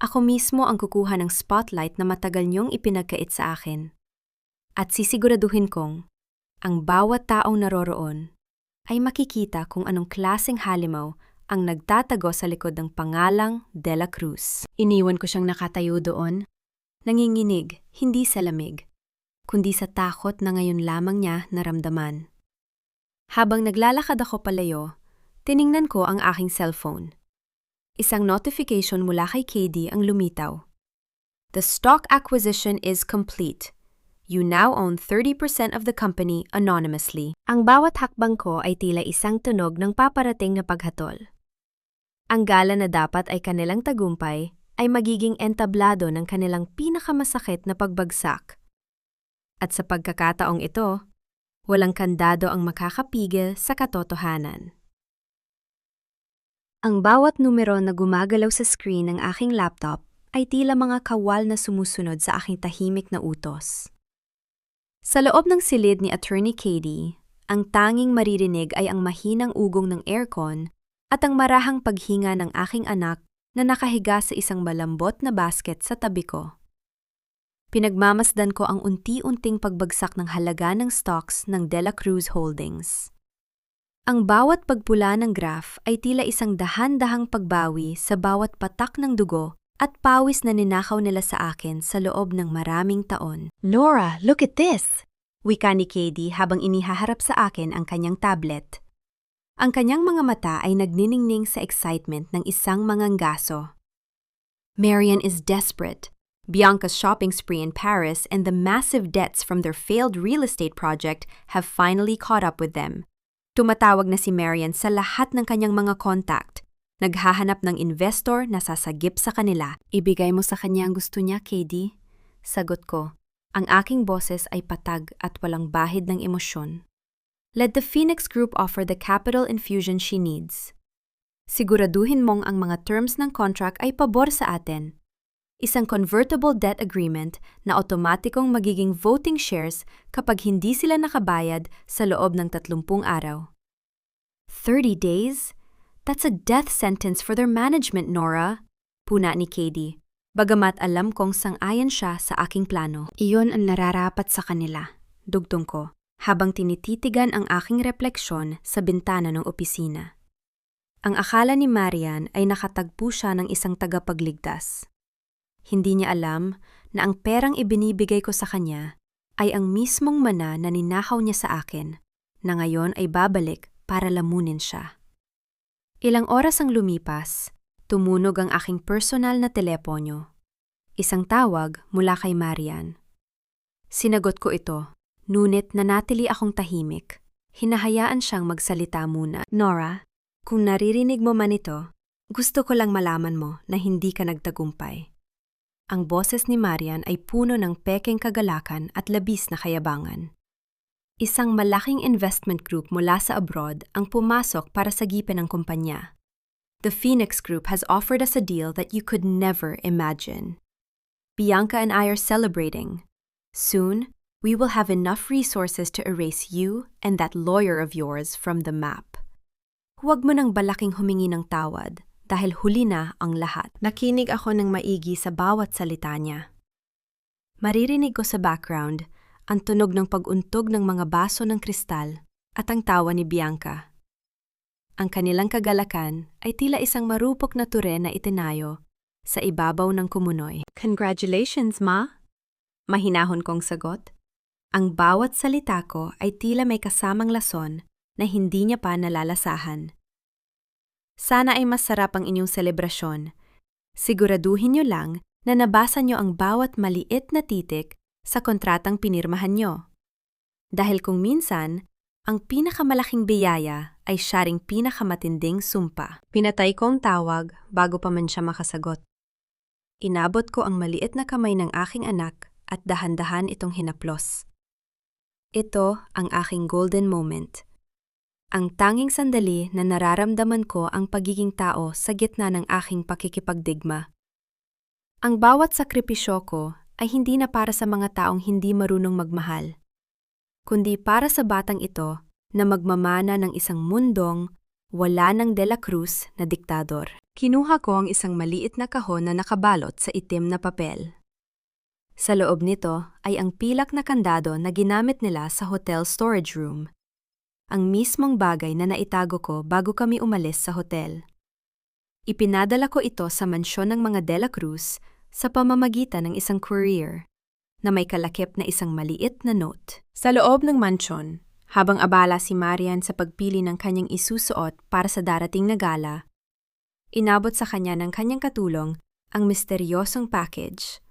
ako mismo ang kukuha ng spotlight na matagal niyong ipinagkait sa akin. At sisiguraduhin kong, ang bawat taong naroroon ay makikita kung anong klaseng halimaw ang nagtatago sa likod ng pangalang De La Cruz. Iniwan ko siyang nakatayo doon, nanginginig, hindi sa lamig, kundi sa takot na ngayon lamang niya naramdaman. Habang naglalakad ako palayo, tiningnan ko ang aking cellphone. Isang notification mula kay KD ang lumitaw. The stock acquisition is complete. You now own 30% of the company anonymously. Ang bawat hakbang ko ay tila isang tunog ng paparating na paghatol. Ang gala na dapat ay kanilang tagumpay ay magiging entablado ng kanilang pinakamasakit na pagbagsak. At sa pagkakataong ito, walang kandado ang makakapigil sa katotohanan. Ang bawat numero na gumagalaw sa screen ng aking laptop ay tila mga kawal na sumusunod sa aking tahimik na utos. Sa loob ng silid ni Attorney KD, ang tanging maririnig ay ang mahinang ugong ng aircon at ang marahang paghinga ng aking anak na nakahiga sa isang malambot na basket sa tabi ko. Pinagmamasdan ko ang unti-unting pagbagsak ng halaga ng stocks ng De La Cruz Holdings. Ang bawat pagpula ng graph ay tila isang dahan-dahang pagbawi sa bawat patak ng dugo at pawis na ninakaw nila sa akin sa loob ng maraming taon. Nora, look at this! Wika ni KD habang inihaharap sa akin ang kanyang tablet. Ang kanyang mga mata ay nagniningning sa excitement ng isang manganggaso. Marian is desperate. Bianca's shopping spree in Paris and the massive debts from their failed real estate project have finally caught up with them. Tumatawag na si Marian sa lahat ng kanyang mga contact. Naghahanap ng investor na sasagip sa kanila. Ibigay mo sa kanya ang gusto niya, KD. Sagot ko. Ang aking boses ay patag at walang bahid ng emosyon. Let the Phoenix Group offer the capital infusion she needs. Siguraduhin mong ang mga terms ng contract ay pabor sa atin. Isang convertible debt agreement na otomatikong magiging voting shares kapag hindi sila nakabayad sa loob ng 30 araw. 30 days? That's a death sentence for their management, Nora. Puna ni Katie, bagamat alam kong sang-ayon siya sa aking plano. Iyon ang nararapat sa kanila, dugtong ko, habang tinititigan ang aking refleksyon sa bintana ng opisina. Ang akala ni Marian ay nakatagpo siya ng isang tagapagligtas. Hindi niya alam na ang perang ibinibigay ko sa kanya ay ang mismong mana na ninakaw niya sa akin, na ngayon ay babalik para lamunin siya. Ilang oras ang lumipas, tumunog ang aking personal na teleponyo. Isang tawag mula kay Marian. Sinagot ko ito, ngunit nanatili akong tahimik. Hinahayaan siyang magsalita muna. Nora, kung naririnig mo man ito, gusto ko lang malaman mo na hindi ka nagtagumpay. Ang boses ni Marian ay puno ng pekeng kagalakan at labis na kayabangan. Isang malaking investment group mula sa abroad ang pumasok para sagipin ang kumpanya. The Phoenix Group has offered us a deal that you could never imagine. Bianca and I are celebrating. Soon, we will have enough resources to erase you and that lawyer of yours from the map. Huwag mo nang balaking humingi ng tawad dahil huli na ang lahat. Nakinig ako ng maigi sa bawat salita niya. Maririnig ko sa background ang tunog ng pag-untog ng mga baso ng kristal at ang tawa ni Bianca. Ang kanilang kagalakan ay tila isang marupok na ture na itinayo sa ibabaw ng kumunoy. Congratulations, Ma! Mahinahon kong sagot. Ang bawat salita ko ay tila may kasamang lason na hindi niya pa nalalasahan. Sana ay masarap ang inyong selebrasyon. Siguraduhin niyo lang na nabasa niyo ang bawat maliit na titik sa kontratang pinirmahan niyo. Dahil kung minsan, ang pinakamalaking biyaya ay siya ring pinakamatinding sumpa. Pinatay ko ang tawag bago pa man siya makasagot. Inabot ko ang maliit na kamay ng aking anak at dahan-dahan itong hinaplos. Ito ang aking golden moment. Ang tanging sandali na nararamdaman ko ang pagiging tao sa gitna ng aking pakikipagdigma. Ang bawat sakripisyo ko ay hindi na para sa mga taong hindi marunong magmahal, kundi para sa batang ito na magmamana ng isang mundong wala ng De La Cruz na diktador. Kinuha ko ang isang maliit na kahon na nakabalot sa itim na papel. Sa loob nito ay ang pilak na kandado na ginamit nila sa hotel storage room. Ang mismong bagay na naitago ko bago kami umalis sa hotel. Ipinadala ko ito sa mansyon ng mga De La Cruz sa pamamagitan ng isang courier na may kalakip na isang maliit na note. Sa loob ng mansyon, habang abala si Marian sa pagpili ng kanyang isusuot para sa darating na gala, inabot sa kanya ng kanyang katulong ang misteryosong package.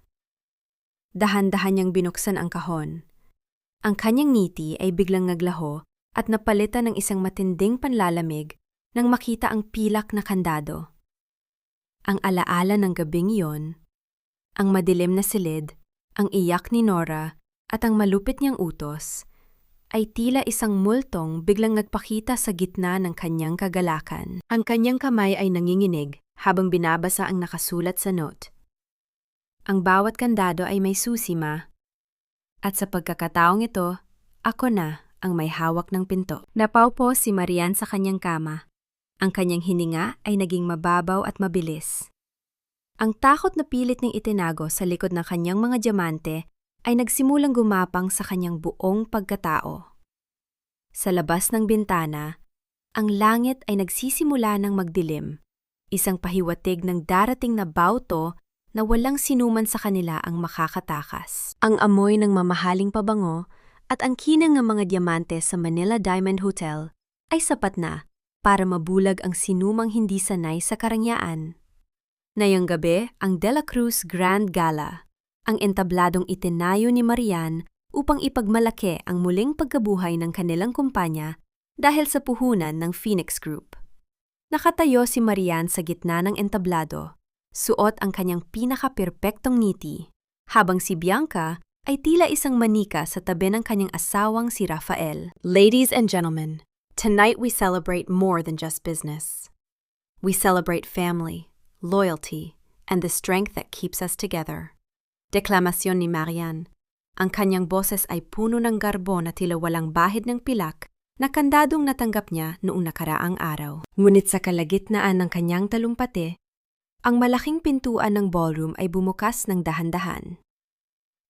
Dahan-dahan niyang binuksan ang kahon. Ang kanyang ngiti ay biglang naglaho at napalitan ng isang matinding panlalamig nang makita ang pilak na kandado. Ang alaala ng gabing iyon, ang madilim na silid, ang iyak ni Nora at ang malupit niyang utos, ay tila isang multong biglang nagpakita sa gitna ng kanyang kagalakan. Ang kanyang kamay ay nanginginig habang binabasa ang nakasulat sa note. Ang bawat kandado ay may susi, Ma. At sa pagkakataong ito, ako na ang may hawak ng pinto. Napaupo si Marian sa kanyang kama. Ang kanyang hininga ay naging mababaw at mabilis. Ang takot na pilit niyang itinago sa likod ng kanyang mga diamante ay nagsimulang gumapang sa kanyang buong pagkatao. Sa labas ng bintana, ang langit ay nagsisimula ng magdilim, isang pahiwatig ng darating na bawto na walang sinuman sa kanila ang makakatakas. Ang amoy ng mamahaling pabango at ang kinang ng mga diamante sa Manila Diamond Hotel ay sapat na para mabulag ang sinumang hindi sanay sa karangyaan. Ngayong gabi, ang De La Cruz Grand Gala, ang entabladong itinayo ni Marian upang ipagmalaki ang muling pagkabuhay ng kanilang kumpanya dahil sa puhunan ng Phoenix Group. Nakatayo si Marian sa gitna ng entablado, suot ang kanyang pinaka-perpektong ngiti, habang si Bianca ay tila isang manika sa tabi ng kanyang asawang si Rafael. Ladies and gentlemen, tonight we celebrate more than just business. We celebrate family, loyalty, and the strength that keeps us together. Deklamasyon ni Marian. Ang kanyang boses ay puno ng garbo na tila walang bahid ng pilak na kandadong natanggap niya noong nakaraang araw. Ngunit sa kalagitnaan ng kanyang talumpati, ang malaking pintuan ng ballroom ay bumukas ng dahan-dahan.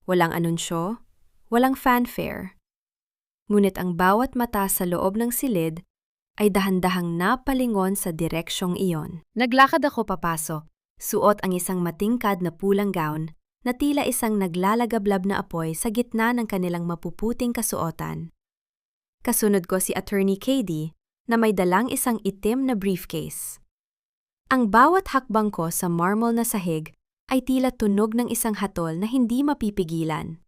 Walang anunsyo, walang fanfare. Ngunit ang bawat mata sa loob ng silid ay dahan-dahang napalingon sa direksyong iyon. Naglakad ako papasok, suot ang isang matingkad na pulang gown na tila isang naglalagablab na apoy sa gitna ng kanilang mapuputing kasuotan. Kasunod ko si Attorney Katie na may dalang isang itim na briefcase. Ang bawat hakbang ko sa marble na sahig ay tila tunog ng isang hatol na hindi mapipigilan.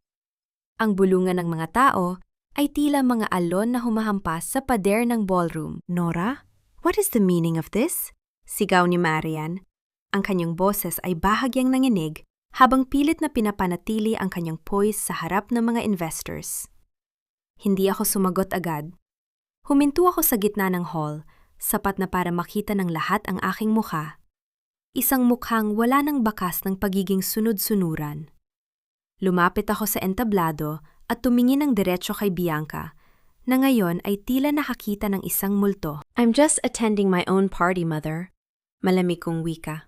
Ang bulungan ng mga tao ay tila mga alon na humahampas sa pader ng ballroom. Nora, what is the meaning of this? Sigaw ni Marian. Ang kanyang boses ay bahagyang nanginig habang pilit na pinapanatili ang kanyang poise sa harap ng mga investors. Hindi ako sumagot agad. Huminto ako sa gitna ng hall, sapat na para makita ng lahat ang aking mukha. Isang mukhang wala ng bakas ng pagiging sunod-sunuran. Lumapit ako sa entablado at tumingin ng diretsyo kay Bianca, na ngayon ay tila nakakita ng isang multo. I'm just attending my own party, mother. Malamig kong wika.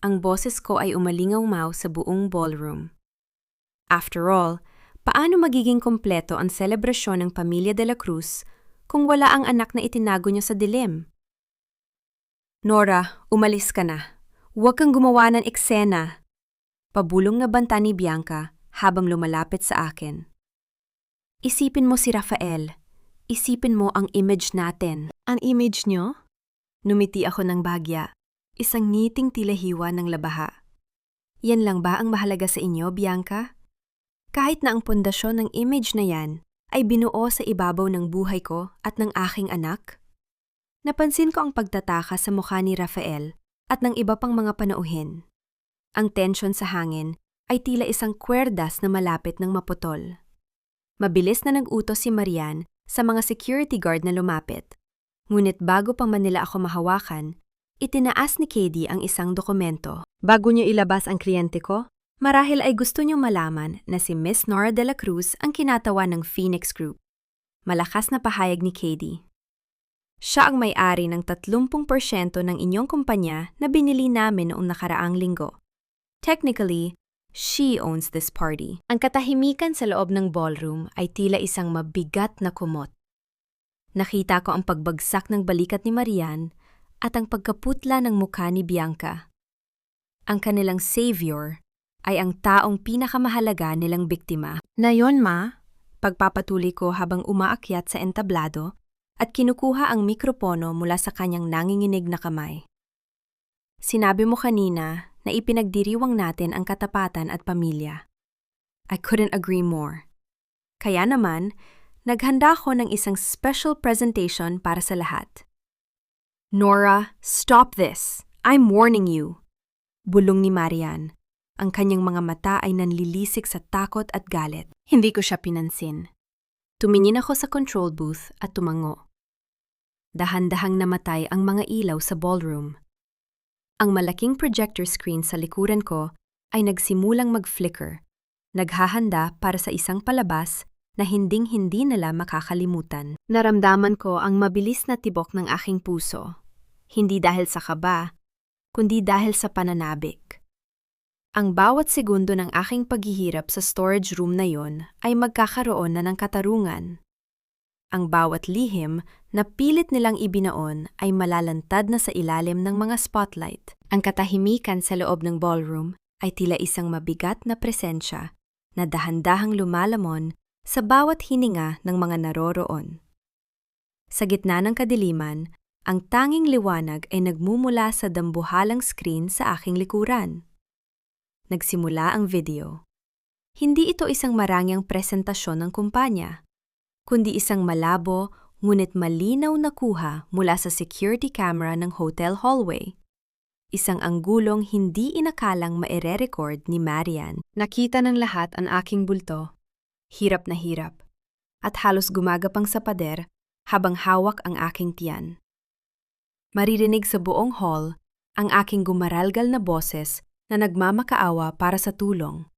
Ang boses ko ay umalingaw-maw sa buong ballroom. After all, paano magiging kompleto ang selebrasyon ng pamilya de la Cruz kung wala ang anak na itinago niyo sa dilim? Nora, umalis ka na. Huwag kang gumawa ng eksena. Pabulong na banta ni Bianca habang lumalapit sa akin. Isipin mo si Rafael. Isipin mo ang image natin. Ang image niyo? Numiti ako ng bagya. Isang ngiting tila hiwa ng labaha. Yan lang ba ang mahalaga sa inyo, Bianca? Kahit na ang pundasyon ng image na yan ay binuo sa ibabaw ng buhay ko at ng aking anak? Napansin ko ang pagtataka sa mukha ni Rafael at ng iba pang mga panauhin. Ang tensyon sa hangin ay tila isang kwerdas na malapit ng maputol. Mabilis na nag-utos si Marian sa mga security guard na lumapit. Ngunit bago pa man nila ako mahawakan, itinaas ni Katie ang isang dokumento. Bago niyo ilabas ang kliyente ko, marahil ay gusto niyo malaman na si Miss Nora de la Cruz ang kinatawan ng Phoenix Group. Malakas na pahayag ni Katie. Siya ang may-ari ng 30% ng inyong kumpanya na binili namin noong nakaraang linggo. Technically, she owns this party. Ang katahimikan sa loob ng ballroom ay tila isang mabigat na kumot. Nakita ko ang pagbagsak ng balikat ni Marian at ang pagkaputla ng mukha ni Bianca. Ang kanilang savior ay ang taong pinakamahalaga nilang biktima. Na yon, ma, pagpapatuloy ko habang umaakyat sa entablado at kinukuha ang mikropono mula sa kanyang nanginginig na kamay. Sinabi mo kanina na ipinagdiriwang natin ang katapatan at pamilya. I couldn't agree more. Kaya naman, naghanda ako ng isang special presentation para sa lahat. Nora, stop this! I'm warning you! Bulong ni Marian. Ang kanyang mga mata ay nanlilisik sa takot at galit. Hindi ko siya pinansin. Tumingin ako sa control booth at tumango. Dahan-dahang namatay ang mga ilaw sa ballroom. Ang malaking projector screen sa likuran ko ay nagsimulang mag-flicker, naghahanda para sa isang palabas na hinding-hindi nila makakalimutan. Naramdaman ko ang mabilis na tibok ng aking puso, hindi dahil sa kaba, kundi dahil sa pananabik. Ang bawat segundo ng aking paghihirap sa storage room na yon ay magkakaroon na ng katarungan. Ang bawat lihim na pilit nilang ibinaon ay malalantad na sa ilalim ng mga spotlight. Ang katahimikan sa loob ng ballroom ay tila isang mabigat na presensya na dahan-dahang lumalamon sa bawat hininga ng mga naroroon. Sa gitna ng kadiliman, ang tanging liwanag ay nagmumula sa dambuhalang screen sa aking likuran. Nagsimula ang video. Hindi ito isang marangyang presentasyon ng kumpanya, kundi isang malabo ngunit malinaw na kuha mula sa security camera ng hotel hallway. isang anggulong hindi inakalang maire-record ni Marian. Nakita ng lahat ang aking bulto, hirap na hirap, at halos gumagapang sa pader habang hawak ang aking tiyan. Maririnig sa buong hall ang aking gumaralgal na boses na nagmamakaawa para sa tulong.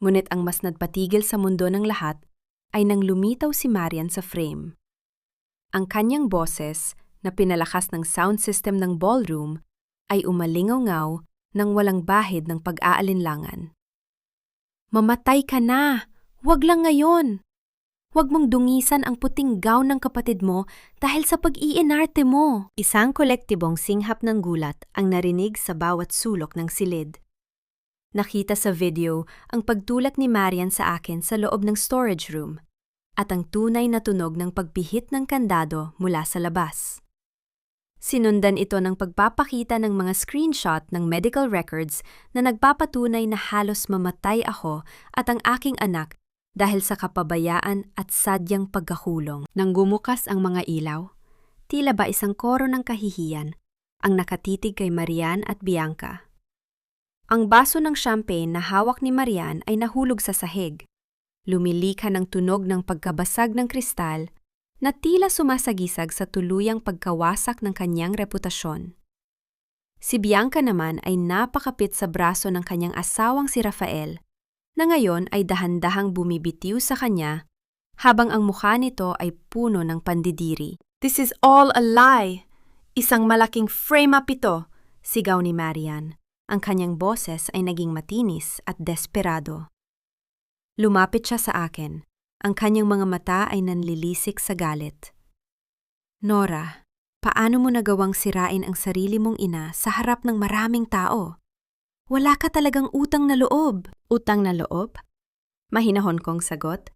Ngunit ang mas nagpatigil sa mundo ng lahat ay nang lumitaw si Marian sa frame. Ang kanyang boses na pinalakas ng sound system ng ballroom ay umalingaw-ngaw nang walang bahid ng pag-aalinlangan. "Mamatay ka na! Huwag lang ngayon! Huwag mong dungisan ang puting gown ng kapatid mo dahil sa pag-iinarte mo." Isang kolektibong singhap ng gulat ang narinig sa bawat sulok ng silid. Nakita sa video ang pagtulak ni Marian sa akin sa loob ng storage room at ang tunay na tunog ng pagpihit ng kandado mula sa labas. Sinundan ito ng pagpapakita ng mga screenshot ng medical records na nagpapatunay na halos mamatay ako at ang aking anak dahil sa kapabayaan at sadyang pagkakulong. Nang gumukas ang mga ilaw, tila ba isang koro ng kahihiyan ang nakatitig kay Marian at Bianca. Ang baso ng champagne na hawak ni Marian ay nahulog sa sahig. Lumilika ng tunog ng pagkabasag ng kristal na tila sumasagisag sa tuluyang pagkawasak ng kanyang reputasyon. Si Bianca naman ay napakapit sa braso ng kanyang asawang si Rafael, na ngayon ay dahan-dahang bumibitiw sa kanya habang ang mukha nito ay puno ng pandidiri. "This is all a lie! Isang malaking frame-up ito," sigaw ni Marian. Ang kanyang boses ay naging matinis at desperado. Lumapit siya sa akin. Ang kanyang mga mata ay nanlilisik sa galit. "Nora, paano mo nagawang sirain ang sarili mong ina sa harap ng maraming tao? Wala ka talagang utang na loob." "Utang na loob?" Mahinahon kong sagot.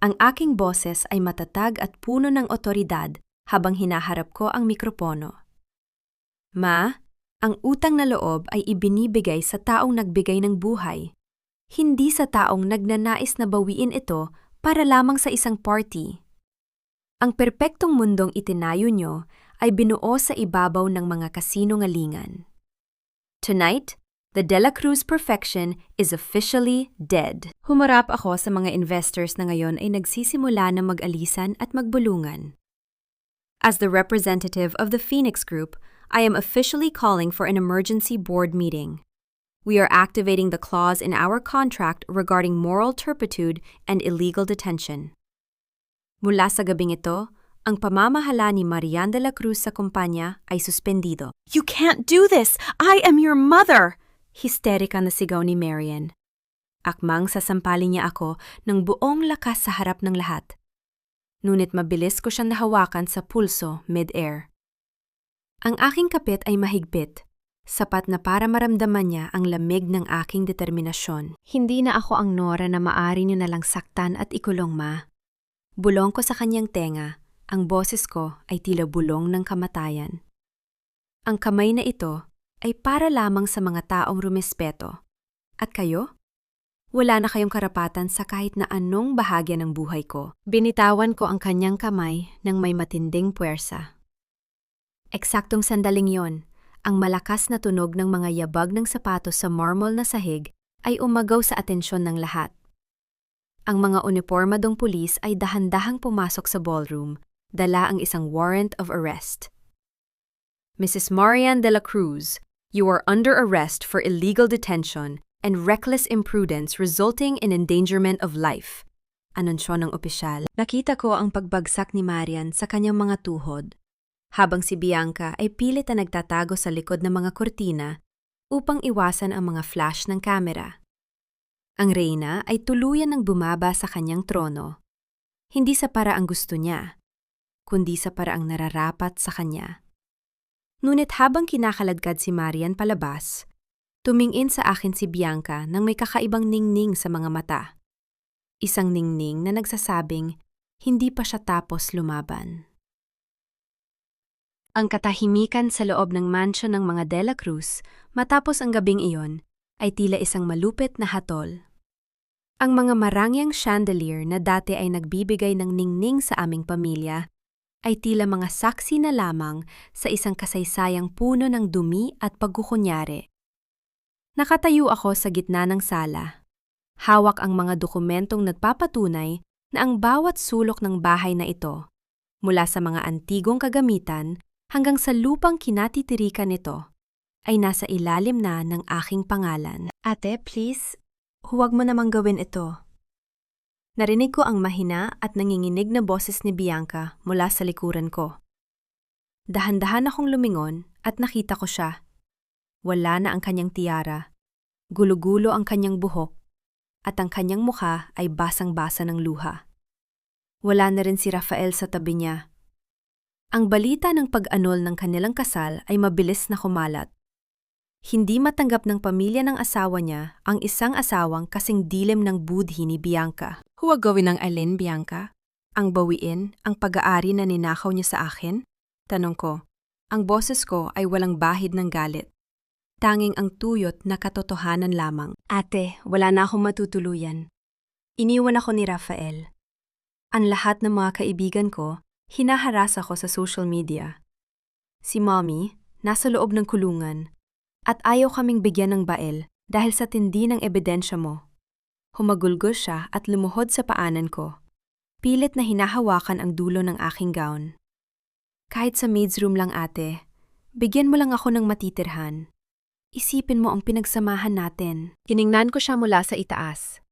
Ang aking boses ay matatag at puno ng otoridad habang hinaharap ko ang mikropono. "Ma, ang utang na loob ay ibinibigay sa taong nagbigay ng buhay, hindi sa taong nagnanais na bawiin ito para lamang sa isang party. Ang perpektong mundong itinayo nyo ay binuo sa ibabaw ng mga kasinungalingan. Tonight, the De La Cruz perfection is officially dead." Humarap ako sa mga investors na ngayon ay nagsisimula na mag-alisan at magbulungan. As the representative of the Phoenix Group, I am officially calling for an emergency board meeting. We are activating the clause in our contract regarding moral turpitude and illegal detention. Mula sa gabing ito, ang pamamahala ni Marian de la Cruz sa kumpanya ay suspendido. "You can't do this! I am your mother!" Histerika na sigaw ni Marian. Akmang sasampalin niya ako ng buong lakas sa harap ng lahat. Ngunit mabilis ko siyang nahawakan sa pulso mid-air. Ang aking kapit ay mahigpit, sapat na para maramdaman niya ang lamig ng aking determinasyon. "Hindi na ako ang Nora na maari niyo nalang saktan at ikulong, Ma." Bulong ko sa kanyang tenga, ang boses ko ay tila bulong ng kamatayan. Ang kamay na ito ay para lamang sa mga taong rumespeto. At kayo? Wala na kayong karapatan sa kahit na anong bahagya ng buhay ko. Binitawan ko ang kanyang kamay ng may matinding puwersa. Eksaktong sandaling yon, ang malakas na tunog ng mga yabag ng sapatos sa marmol na sahig ay umagaw sa atensyon ng lahat. Ang mga unipormadong pulis ay dahan-dahang pumasok sa ballroom, dala ang isang warrant of arrest. "Mrs. Marian de la Cruz, you are under arrest for illegal detention and reckless imprudence resulting in endangerment of life," anunsyo ng opisyal. Nakita ko ang pagbagsak ni Marian sa kanyang mga tuhod, habang si Bianca ay pilit na nagtatago sa likod ng mga kurtina upang iwasan ang mga flash ng kamera. Ang reyna ay tuluyan ng bumaba sa kanyang trono, hindi sa paraang gusto niya, kundi sa paraang nararapat sa kanya. Ngunit habang kinakaladkad si Marian palabas, tumingin sa akin si Bianca nang may kakaibang ningning sa mga mata. Isang ningning na nagsasabing hindi pa siya tapos lumaban. Ang katahimikan sa loob ng mansyon ng mga De La Cruz matapos ang gabing iyon ay tila isang malupit na hatol. Ang mga marangyang chandelier na dati ay nagbibigay ng ningning sa aming pamilya ay tila mga saksi na lamang sa isang kasaysayang puno ng dumi at pagkukunyari. Nakatayo ako sa gitna ng sala. Hawak ang mga dokumentong nagpapatunay na ang bawat sulok ng bahay na ito, mula sa mga antigong kagamitan hanggang sa lupang kinatitirikan nito, ay nasa ilalim na ng aking pangalan. Ate, please, huwag mo namang gawin ito. Narinig ko ang mahina at nanginginig na boses ni Bianca mula sa likuran ko. Dahan-dahan akong lumingon at nakita ko siya. Wala na ang kanyang tiara, gulo-gulo ang kanyang buhok, at ang kanyang mukha ay basang-basa ng luha. Wala na rin si Rafael sa tabi niya. Ang balita ng pag-anol ng kanilang kasal ay mabilis na kumalat. Hindi matanggap ng pamilya ng asawa niya ang isang asawang kasing dilim ng budhi ni Bianca. Huwag gawin ng alin, Bianca? Ang bawiin ang pag-aari na ninakaw niya sa akin? Tanong ko. Ang boses ko ay walang bahid ng galit. Tanging ang tuyot na katotohanan lamang. Ate, wala na akong matutuluyan. Iniwan ako ni Rafael. Ang lahat ng mga kaibigan ko, hinaharas ako sa social media. Si Mommy, nasa loob ng kulungan. At ayaw kaming bigyan ng bael dahil sa tindi ng ebidensya mo. Humagulgol siya at lumuhod sa paanan ko. Pilit na hinahawakan ang dulo ng aking gown. Kahit sa maid's room lang, ate, bigyan mo lang ako ng matitirhan. Isipin mo ang pinagsamahan natin. Tiningnan ko siya mula sa itaas.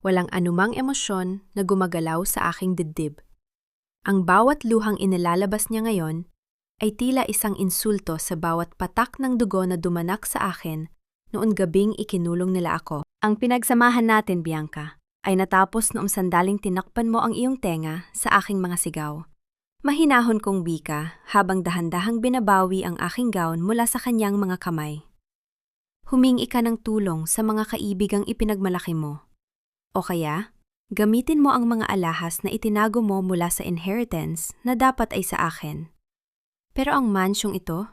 Walang anumang emosyon na gumagalaw sa aking dibdib. Ang bawat luhang inilalabas niya ngayon ay tila isang insulto sa bawat patak ng dugo na dumanak sa akin noon gabing ikinulong nila ako. Ang pinagsamahan natin, Bianca, ay natapos noong sandaling tinakpan mo ang iyong tenga sa aking mga sigaw. Mahinahon kong wika habang dahan-dahang binabawi ang aking gown mula sa kanyang mga kamay. Humingi ka ng tulong sa mga kaibigang ipinagmalaki mo. O kaya, gamitin mo ang mga alahas na itinago mo mula sa inheritance na dapat ay sa akin. Pero ang mansyong ito,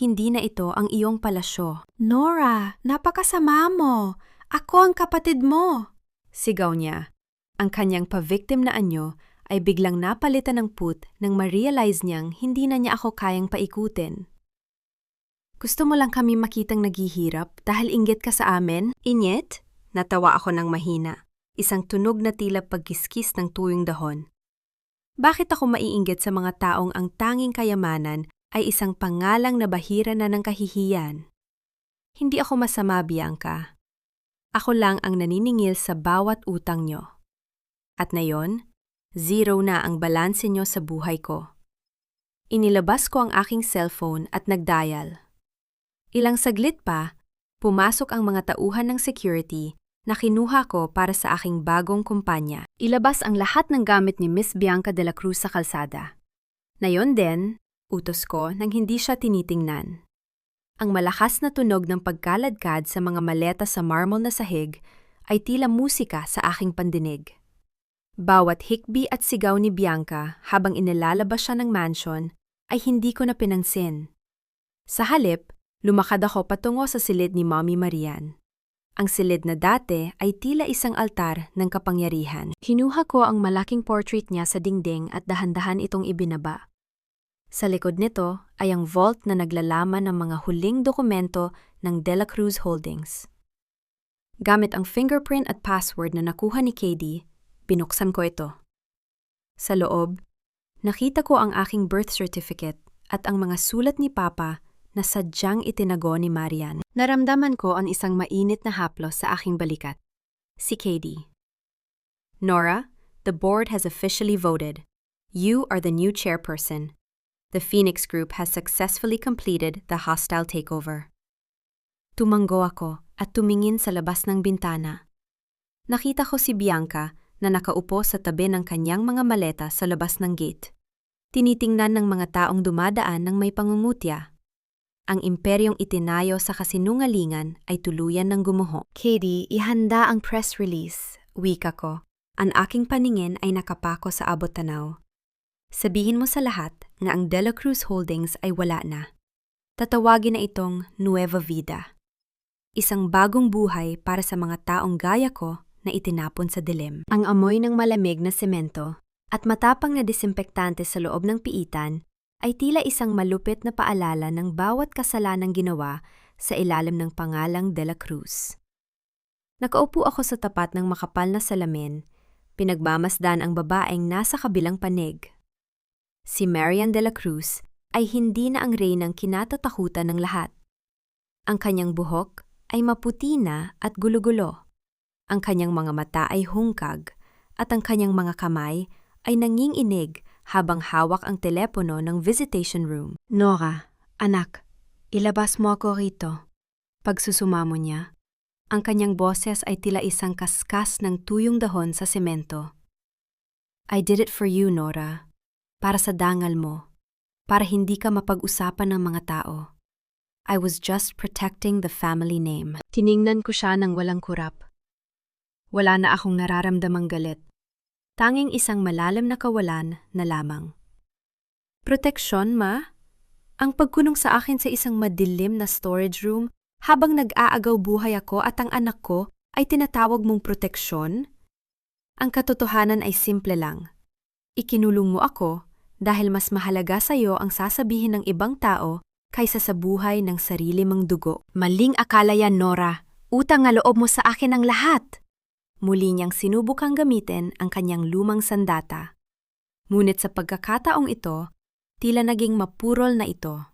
hindi na ito ang iyong palasyo. Nora, napakasama mo! Ako ang kapatid mo! Sigaw niya. Ang kanyang pa-victim na anyo ay biglang napalitan ng put nang ma-realize niyang hindi na niya ako kayang paikutin. Gusto mo lang kami makitang naghihirap dahil inggit ka sa amin? Inyet? Natawa ako ng mahina. Isang tunog na tila pagkiskis ng tuyong dahon. Bakit ako maiinggit sa mga taong ang tanging kayamanan ay isang pangalang na bahira na ng kahihiyan? Hindi ako masama, Bianca. Ako lang ang naniningil sa bawat utang nyo. At ngayon, zero na ang balanse nyo sa buhay ko. Inilabas ko ang aking cellphone at nagdial. Ilang saglit pa, pumasok ang mga tauhan ng security na kinuha ko para sa aking bagong kumpanya. Ilabas ang lahat ng gamit ni Miss Bianca de la Cruz sa kalsada. Nayon din, utos ko nang hindi siya tinitingnan. Ang malakas na tunog ng pagkaladkad sa mga maleta sa marble na sahig ay tila musika sa aking pandinig. Bawat hikbi at sigaw ni Bianca habang inilalabas siya ng mansion ay hindi ko na pinansin. Sa halip, lumakad ako patungo sa silid ni Mommy Marian. Ang silid na dati ay tila isang altar ng kapangyarihan. Kinuha ko ang malaking portrait niya sa dingding at dahan-dahan itong ibinaba. Sa likod nito ay ang vault na naglalaman ng mga huling dokumento ng De La Cruz Holdings. Gamit ang fingerprint at password na nakuha ni Katie, binuksan ko ito. Sa loob, nakita ko ang aking birth certificate at ang mga sulat ni Papa na sadyang itinago ni Marian. Naramdaman ko ang isang mainit na haplos sa aking balikat. Si Katie. Nora, the board has officially voted. You are the new chairperson. The Phoenix Group has successfully completed the hostile takeover. Tumanggo ako at tumingin sa labas ng bintana. Nakita ko si Bianca na nakaupo sa tabi ng kanyang mga maleta sa labas ng gate. Tinitingnan ng mga taong dumadaan ng may pangungutya. Ang imperyong itinayo sa kasinungalingan ay tuluyan ng gumuho. Katie, ihanda ang press release, wika ko. Ang aking paningin ay nakapako sa abot-tanaw. Sabihin mo sa lahat na ang De La Cruz Holdings ay wala na. Tatawagin na itong Nueva Vida. Isang bagong buhay para sa mga taong gaya ko na itinapon sa dilim. Ang amoy ng malamig na semento At matapang na disimpektante sa loob ng piitan ay tila isang malupit na paalala ng bawat kasalanang ginawa sa ilalim ng pangalang De La Cruz. Nakaupo ako sa tapat ng makapal na salamin, pinagmamasdan ang babaeng nasa kabilang panig. Si Marian De La Cruz ay hindi na ang reynang kinatatakutan ng lahat. Ang kanyang buhok ay maputi na at gulo-gulo. Ang kanyang mga mata ay hungkag at ang kanyang mga kamay ay nanginginig habang hawak ang telepono ng visitation room. Nora, anak, ilabas mo ako rito. Pagsusumamo niya, ang kanyang boses ay tila isang kaskas ng tuyong dahon sa semento. I did it for you, Nora. Para sa dangal mo. Para hindi ka mapag-usapan ng mga tao. I was just protecting the family name. Tiningnan ko siya ng walang kurap. Wala na akong nararamdamang galit. Tanging isang malalim na kawalan na lamang. Proteksyon, ma? Ang pagkulong sa akin sa isang madilim na storage room habang nag-aagaw buhay ako at ang anak ko ay tinatawag mong proteksyon? Ang katotohanan ay simple lang. Ikinulong mo ako dahil mas mahalaga sa iyo ang sasabihin ng ibang tao kaysa sa buhay ng sarili mong dugo. Maling akala yan, Nora. Utang nga loob mo sa akin ang lahat. Muli niyang sinubukang gamitin ang kanyang lumang sandata. Ngunit sa pagkakataong ito, tila naging mapurol na ito.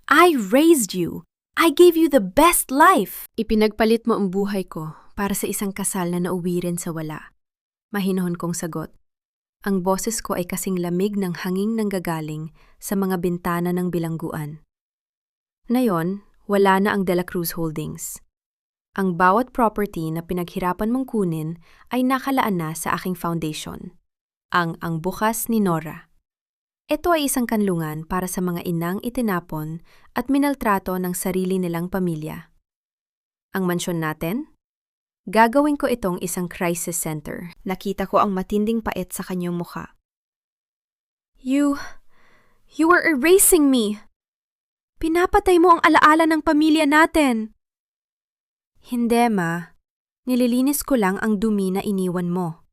I raised you! I gave you the best life! Ipinagpalit mo ang buhay ko para sa isang kasal na nauwirin sa wala. Mahinahon kong sagot. Ang boses ko ay kasing lamig ng hanging nanggagaling sa mga bintana ng bilangguan. Ngayon, wala na ang De La Cruz Holdings. Ang bawat property na pinaghirapan mong kunin ay nakalaan na sa aking foundation, ang Bukas ni Nora. Ito ay isang kanlungan para sa mga inang itinapon at minaltrato ng sarili nilang pamilya. Ang mansyon natin? Gagawin ko itong isang crisis center. Nakita ko ang matinding pait sa kanyang mukha. You are erasing me! Pinapatay mo ang alaala ng pamilya natin! Hindi, ma. Nililinis ko lang ang dumi na iniwan mo.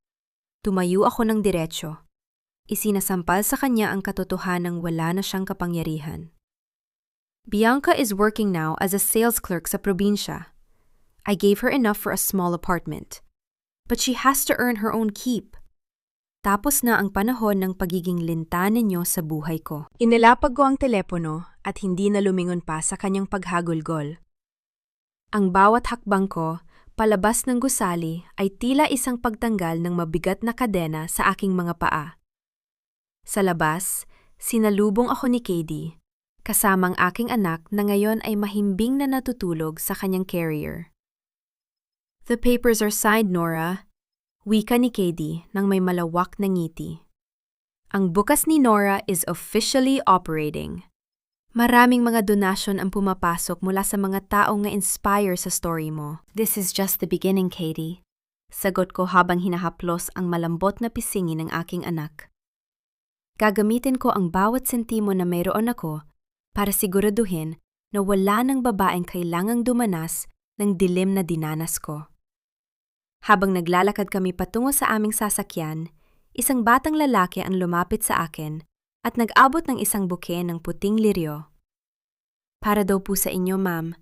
Tumayo ako ng diretsyo. Isinasampal sa kanya ang katotohanang wala na siyang kapangyarihan. Bianca is working now as a sales clerk sa probinsya. I gave her enough for a small apartment. But she has to earn her own keep. Tapos na ang panahon ng pagiging linta ninyo sa buhay ko. Inilapag ko ang telepono at hindi na lumingon pa sa kanyang paghagulgol. Ang bawat hakbang ko, palabas ng gusali, ay tila isang pagtanggal ng mabigat na kadena sa aking mga paa. Sa labas, sinalubong ako ni Katie, kasamang aking anak na ngayon ay mahimbing na natutulog sa kanyang carrier. The papers are signed, Nora. Wika ni Katie nang may malawak na ngiti. Ang Bukas ni Nora is officially operating. Maraming mga donasyon ang pumapasok mula sa mga taong na-inspire sa story mo. This is just the beginning, Katie. Sagot ko habang hinahaplos ang malambot na pisingin ng aking anak. Gagamitin ko ang bawat sentimo na mayroon ako para siguraduhin na wala ng babaeng kailangang dumanas ng dilim na dinanas ko. Habang naglalakad kami patungo sa aming sasakyan, isang batang lalaki ang lumapit sa akin at nag-abot ng isang buke ng puting liryo. Para daw po sa inyo, ma'am,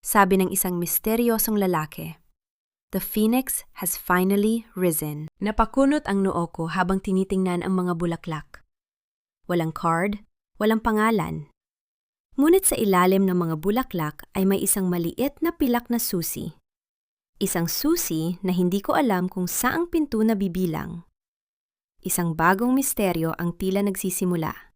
sabi ng isang misteryosong lalaki. The phoenix has finally risen. Napakunot ang noo ko habang tinitingnan ang mga bulaklak. Walang card, walang pangalan. Ngunit sa ilalim ng mga bulaklak ay may isang maliit na pilak na susi. Isang susi na hindi ko alam kung saang pinto na bibilang. Isang bagong misteryo ang tila nagsisimula.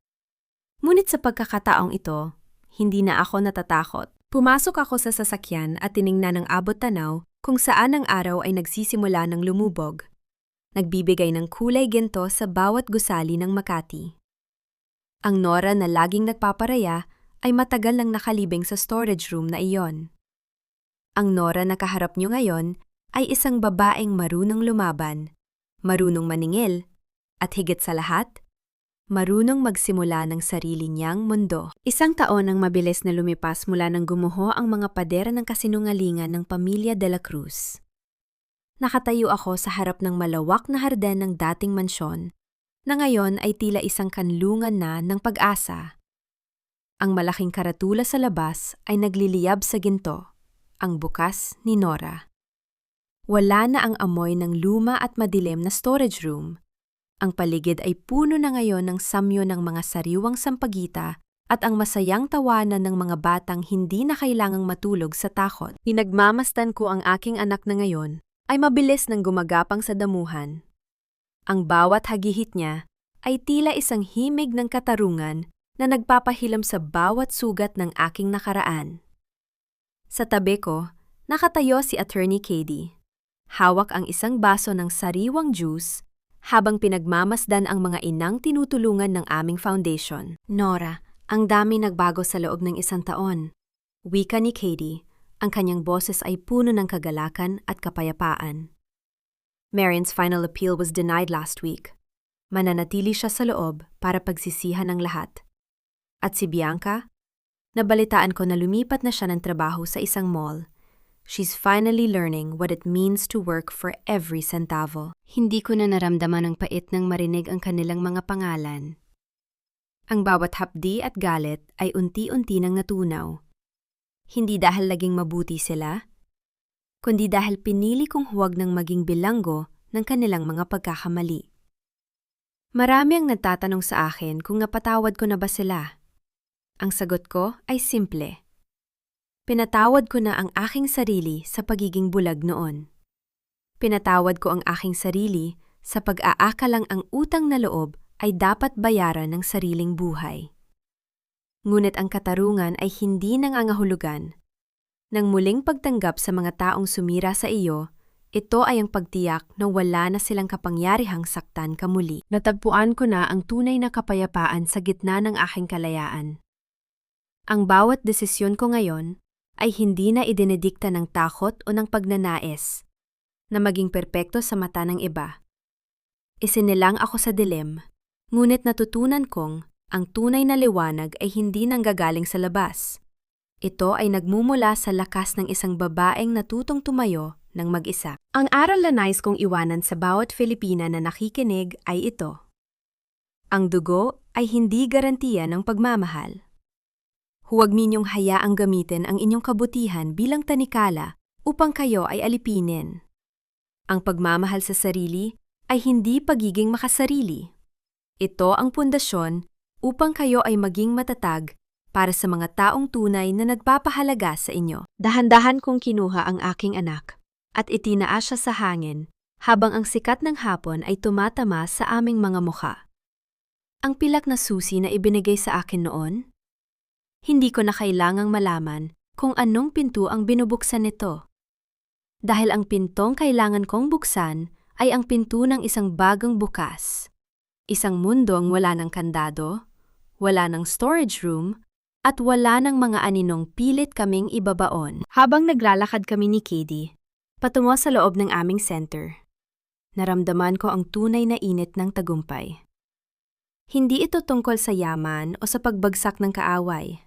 Ngunit sa pagkakataong ito, hindi na ako natatakot. Pumasok ako sa sasakyan at tiningnan ng abot tanaw kung saan ang araw ay nagsisimula ng lumubog. Nagbibigay ng kulay ginto sa bawat gusali ng Makati. Ang Nora na laging nagpaparaya ay matagal nang nakalibing sa storage room na iyon. Ang Nora na kaharap niyo ngayon ay isang babaeng marunong lumaban, marunong maningil, at higit sa lahat, marunong magsimula ng sarili niyang mundo. Isang taon ang mabilis na lumipas mula nang gumuho ang mga padera ng kasinungalingan ng pamilya De La Cruz. Nakatayo ako sa harap ng malawak na harden ng dating mansyon na ngayon ay tila isang kanlungan na ng pag-asa. Ang malaking karatula sa labas ay nagliliyab sa ginto, ang bukas ni Nora. Wala na ang amoy ng luma at madilim na storage room. Ang paligid ay puno na ngayon ng samyo ng mga sariwang sampagita at ang masayang tawanan ng mga batang hindi na kailangang matulog sa takot. Pinagmamasdan ko ang aking anak na ngayon ay mabilis nang gumagapang sa damuhan. Ang bawat hagihit niya ay tila isang himig ng katarungan na nagpapahilam sa bawat sugat ng aking nakaraan. Sa tabi ko, nakatayo si Attorney Katie. Hawak ang isang baso ng sariwang juice habang pinagmamasdan ang mga inang tinutulungan ng aming foundation. Nora, ang dami nagbago sa loob ng 1 taon. Wika ni Katie, ang kanyang boses ay puno ng kagalakan at kapayapaan. Marion's final appeal was denied last week. Mananatili siya sa loob para pagsisihan ang lahat. At si Bianca, nabalitaan ko na lumipat na siya ng trabaho sa isang mall. She's finally learning what it means to work for every centavo. Hindi ko na naramdaman ang pait ng marinig ang kanilang mga pangalan. Ang bawat hapdi at galit ay unti-unti nang natunaw. Hindi dahil laging mabuti sila, kundi dahil pinili kong huwag nang maging bilanggo ng kanilang mga pagkakamali. Marami ang nagtatanong sa akin kung napatawad ko na ba sila. Ang sagot ko ay simple. Pinatawad ko na ang aking sarili sa pagiging bulag noon. Pinatawad ko ang aking sarili sa pag-aakalang ang utang na loob ay dapat bayaran ng sariling buhay. Ngunit ang katarungan ay hindi nangangahulugan. Nang muling pagtanggap sa mga taong sumira sa iyo, ito ay ang pagtiyak na wala na silang kapangyarihang saktan ka muli. Natagpuan ko na ang tunay na kapayapaan sa gitna ng aking kalayaan. Ang bawat desisyon ko ngayon ay hindi na idinedikta ng takot o ng pagnanais na maging perpekto sa mata ng iba. Isinilang ako sa dilim, ngunit natutunan kong ang tunay na liwanag ay hindi nanggagaling sa labas. Ito ay nagmumula sa lakas ng isang babaeng natutong tumayo ng mag-isa. Ang aral na nais kong iwanan sa bawat Filipina na nakikinig ay ito. Ang dugo ay hindi garantiya ng pagmamahal. Huwag ninyong hayaang gamitin ang inyong kabutihan bilang tanikala upang kayo ay alipinin. Ang pagmamahal sa sarili ay hindi pagiging makasarili. Ito ang pundasyon upang kayo ay maging matatag para sa mga taong tunay na nagpapahalaga sa inyo. Dahan-dahan kong kinuha ang aking anak at itinaas siya sa hangin habang ang sikat ng hapon ay tumatama sa aming mga mukha. Ang pilak na susi na ibinigay sa akin noon, hindi ko na kailangang malaman kung anong pinto ang binubuksan nito. Dahil ang pintong kailangan kong buksan ay ang pinto ng isang bagong bukas. Isang mundong wala ng kandado, wala ng storage room, at wala ng mga aninong pilit kaming ibabaon. Habang naglalakad kami ni Katie, patungo sa loob ng aming center, naramdaman ko ang tunay na init ng tagumpay. Hindi ito tungkol sa yaman o sa pagbagsak ng kaaway.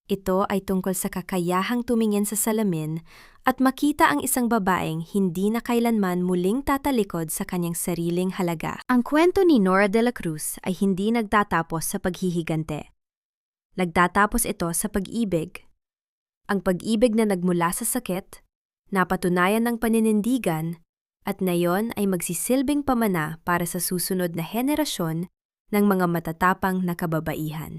Ito ay tungkol sa kakayahang tumingin sa salamin at makita ang isang babaeng hindi na kailanman muling tatalikod sa kanyang sariling halaga. Ang kwento ni Nora de la Cruz ay hindi nagtatapos sa paghihigante. Nagtatapos ito sa pag-ibig. Ang pag-ibig na nagmula sa sakit, napatunayan ng paninindigan, at nayon ay magsisilbing pamana para sa susunod na henerasyon ng mga matatapang na kababaihan.